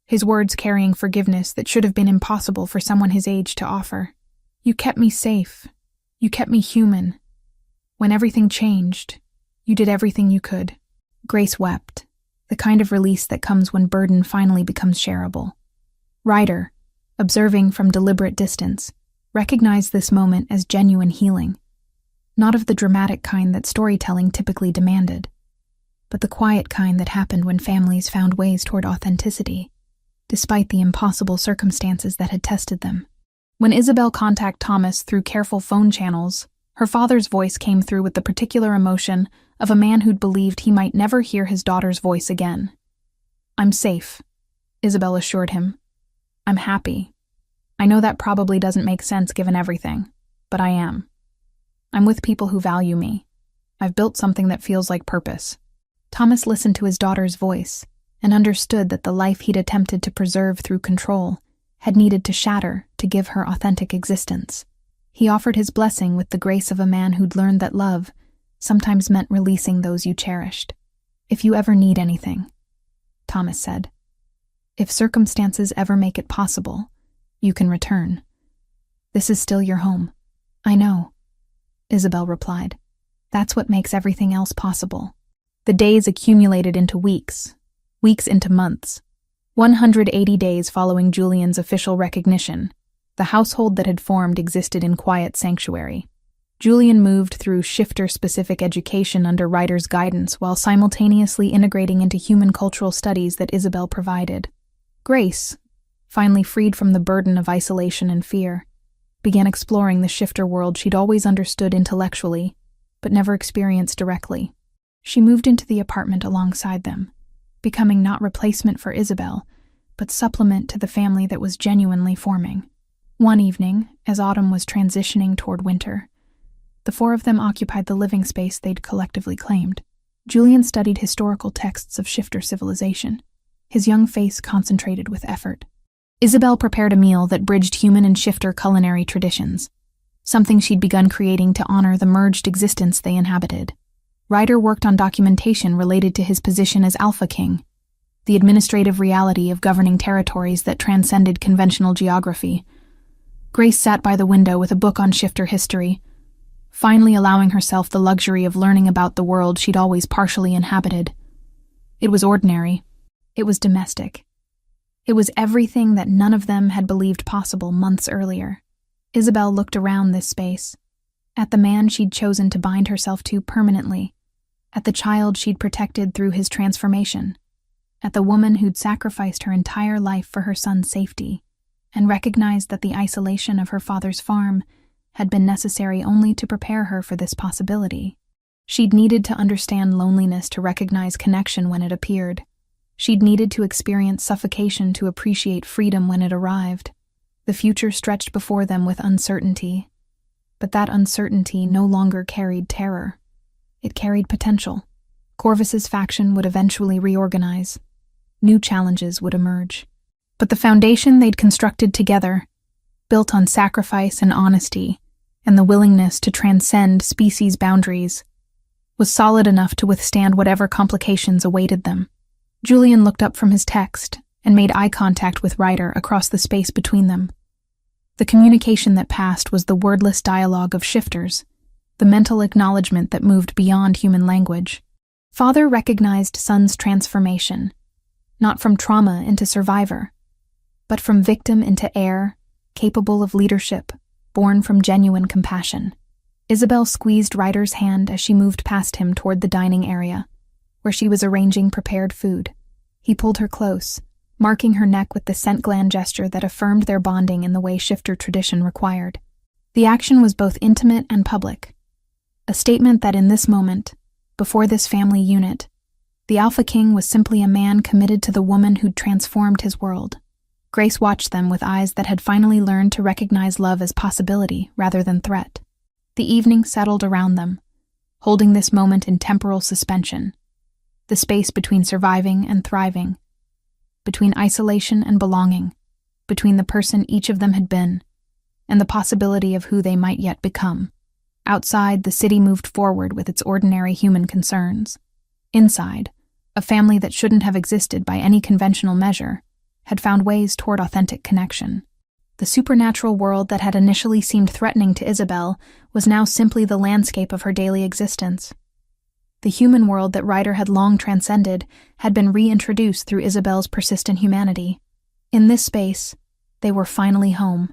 his words carrying forgiveness that should have been impossible for someone his age to offer. "You kept me safe. You kept me human. When everything changed, you did everything you could." Grace wept, the kind of release that comes when burden finally becomes shareable. Ryder, observing from deliberate distance, recognized this moment as genuine healing, not of the dramatic kind that storytelling typically demanded, but the quiet kind that happened when families found ways toward authenticity, despite the impossible circumstances that had tested them. When Isabel contacted Thomas through careful phone channels, her father's voice came through with the particular emotion of a man who'd believed he might never hear his daughter's voice again. "I'm safe," Isabel assured him. "I'm happy. I know that probably doesn't make sense given everything, but I am. I'm with people who value me. I've built something that feels like purpose." Thomas listened to his daughter's voice and understood that the life he'd attempted to preserve through control had needed to shatter to give her authentic existence. He offered his blessing with the grace of a man who'd learned that love sometimes meant releasing those you cherished. "If you ever need anything," Thomas said, "if circumstances ever make it possible, you can return. This is still your home." "I know," Isabel replied. "That's what makes everything else possible." The days accumulated into weeks, weeks into months. 180 days following Julian's official recognition, the household that had formed existed in quiet sanctuary. Julian moved through shifter-specific education under Ryder's guidance while simultaneously integrating into human cultural studies that Isabel provided. Grace, finally freed from the burden of isolation and fear, began exploring the shifter world she'd always understood intellectually, but never experienced directly. She moved into the apartment alongside them, becoming not replacement for Isabel, but supplement to the family that was genuinely forming. One evening, as autumn was transitioning toward winter, the four of them occupied the living space they'd collectively claimed. Julian studied historical texts of shifter civilization, his young face concentrated with effort. Isabel prepared a meal that bridged human and shifter culinary traditions, something she'd begun creating to honor the merged existence they inhabited. Ryder worked on documentation related to his position as Alpha King, the administrative reality of governing territories that transcended conventional geography. Grace sat by the window with a book on shifter history, finally allowing herself the luxury of learning about the world she'd always partially inhabited. It was ordinary. It was domestic. It was everything that none of them had believed possible months earlier. Isabel looked around this space, at the man she'd chosen to bind herself to permanently, at the child she'd protected through his transformation, at the woman who'd sacrificed her entire life for her son's safety, and recognized that the isolation of her father's farm had been necessary only to prepare her for this possibility. She'd needed to understand loneliness to recognize connection when it appeared. She'd needed to experience suffocation to appreciate freedom when it arrived. The future stretched before them with uncertainty, but that uncertainty no longer carried terror. It carried potential. Corvus's faction would eventually reorganize. New challenges would emerge. But the foundation they'd constructed together, built on sacrifice and honesty, and the willingness to transcend species boundaries, was solid enough to withstand whatever complications awaited them. Julian looked up from his text and made eye contact with Ryder across the space between them. The communication that passed was the wordless dialogue of shifters, the mental acknowledgement that moved beyond human language. Father recognized son's transformation, not from trauma into survivor, but from victim into heir, capable of leadership, born from genuine compassion. Isabel squeezed Ryder's hand as she moved past him toward the dining area, where she was arranging prepared food. He pulled her close, marking her neck with the scent gland gesture that affirmed their bonding in the way shifter tradition required. The action was both intimate and public, a statement that in this moment, before this family unit, the Alpha King was simply a man committed to the woman who'd transformed his world. Grace watched them with eyes that had finally learned to recognize love as possibility rather than threat. The evening settled around them, holding this moment in temporal suspension, the space between surviving and thriving, between isolation and belonging, between the person each of them had been, and the possibility of who they might yet become. Outside, the city moved forward with its ordinary human concerns. Inside, a family that shouldn't have existed by any conventional measure had found ways toward authentic connection. The supernatural world that had initially seemed threatening to Isabel was now simply the landscape of her daily existence. The human world that Ryder had long transcended had been reintroduced through Isabel's persistent humanity. In this space, they were finally home.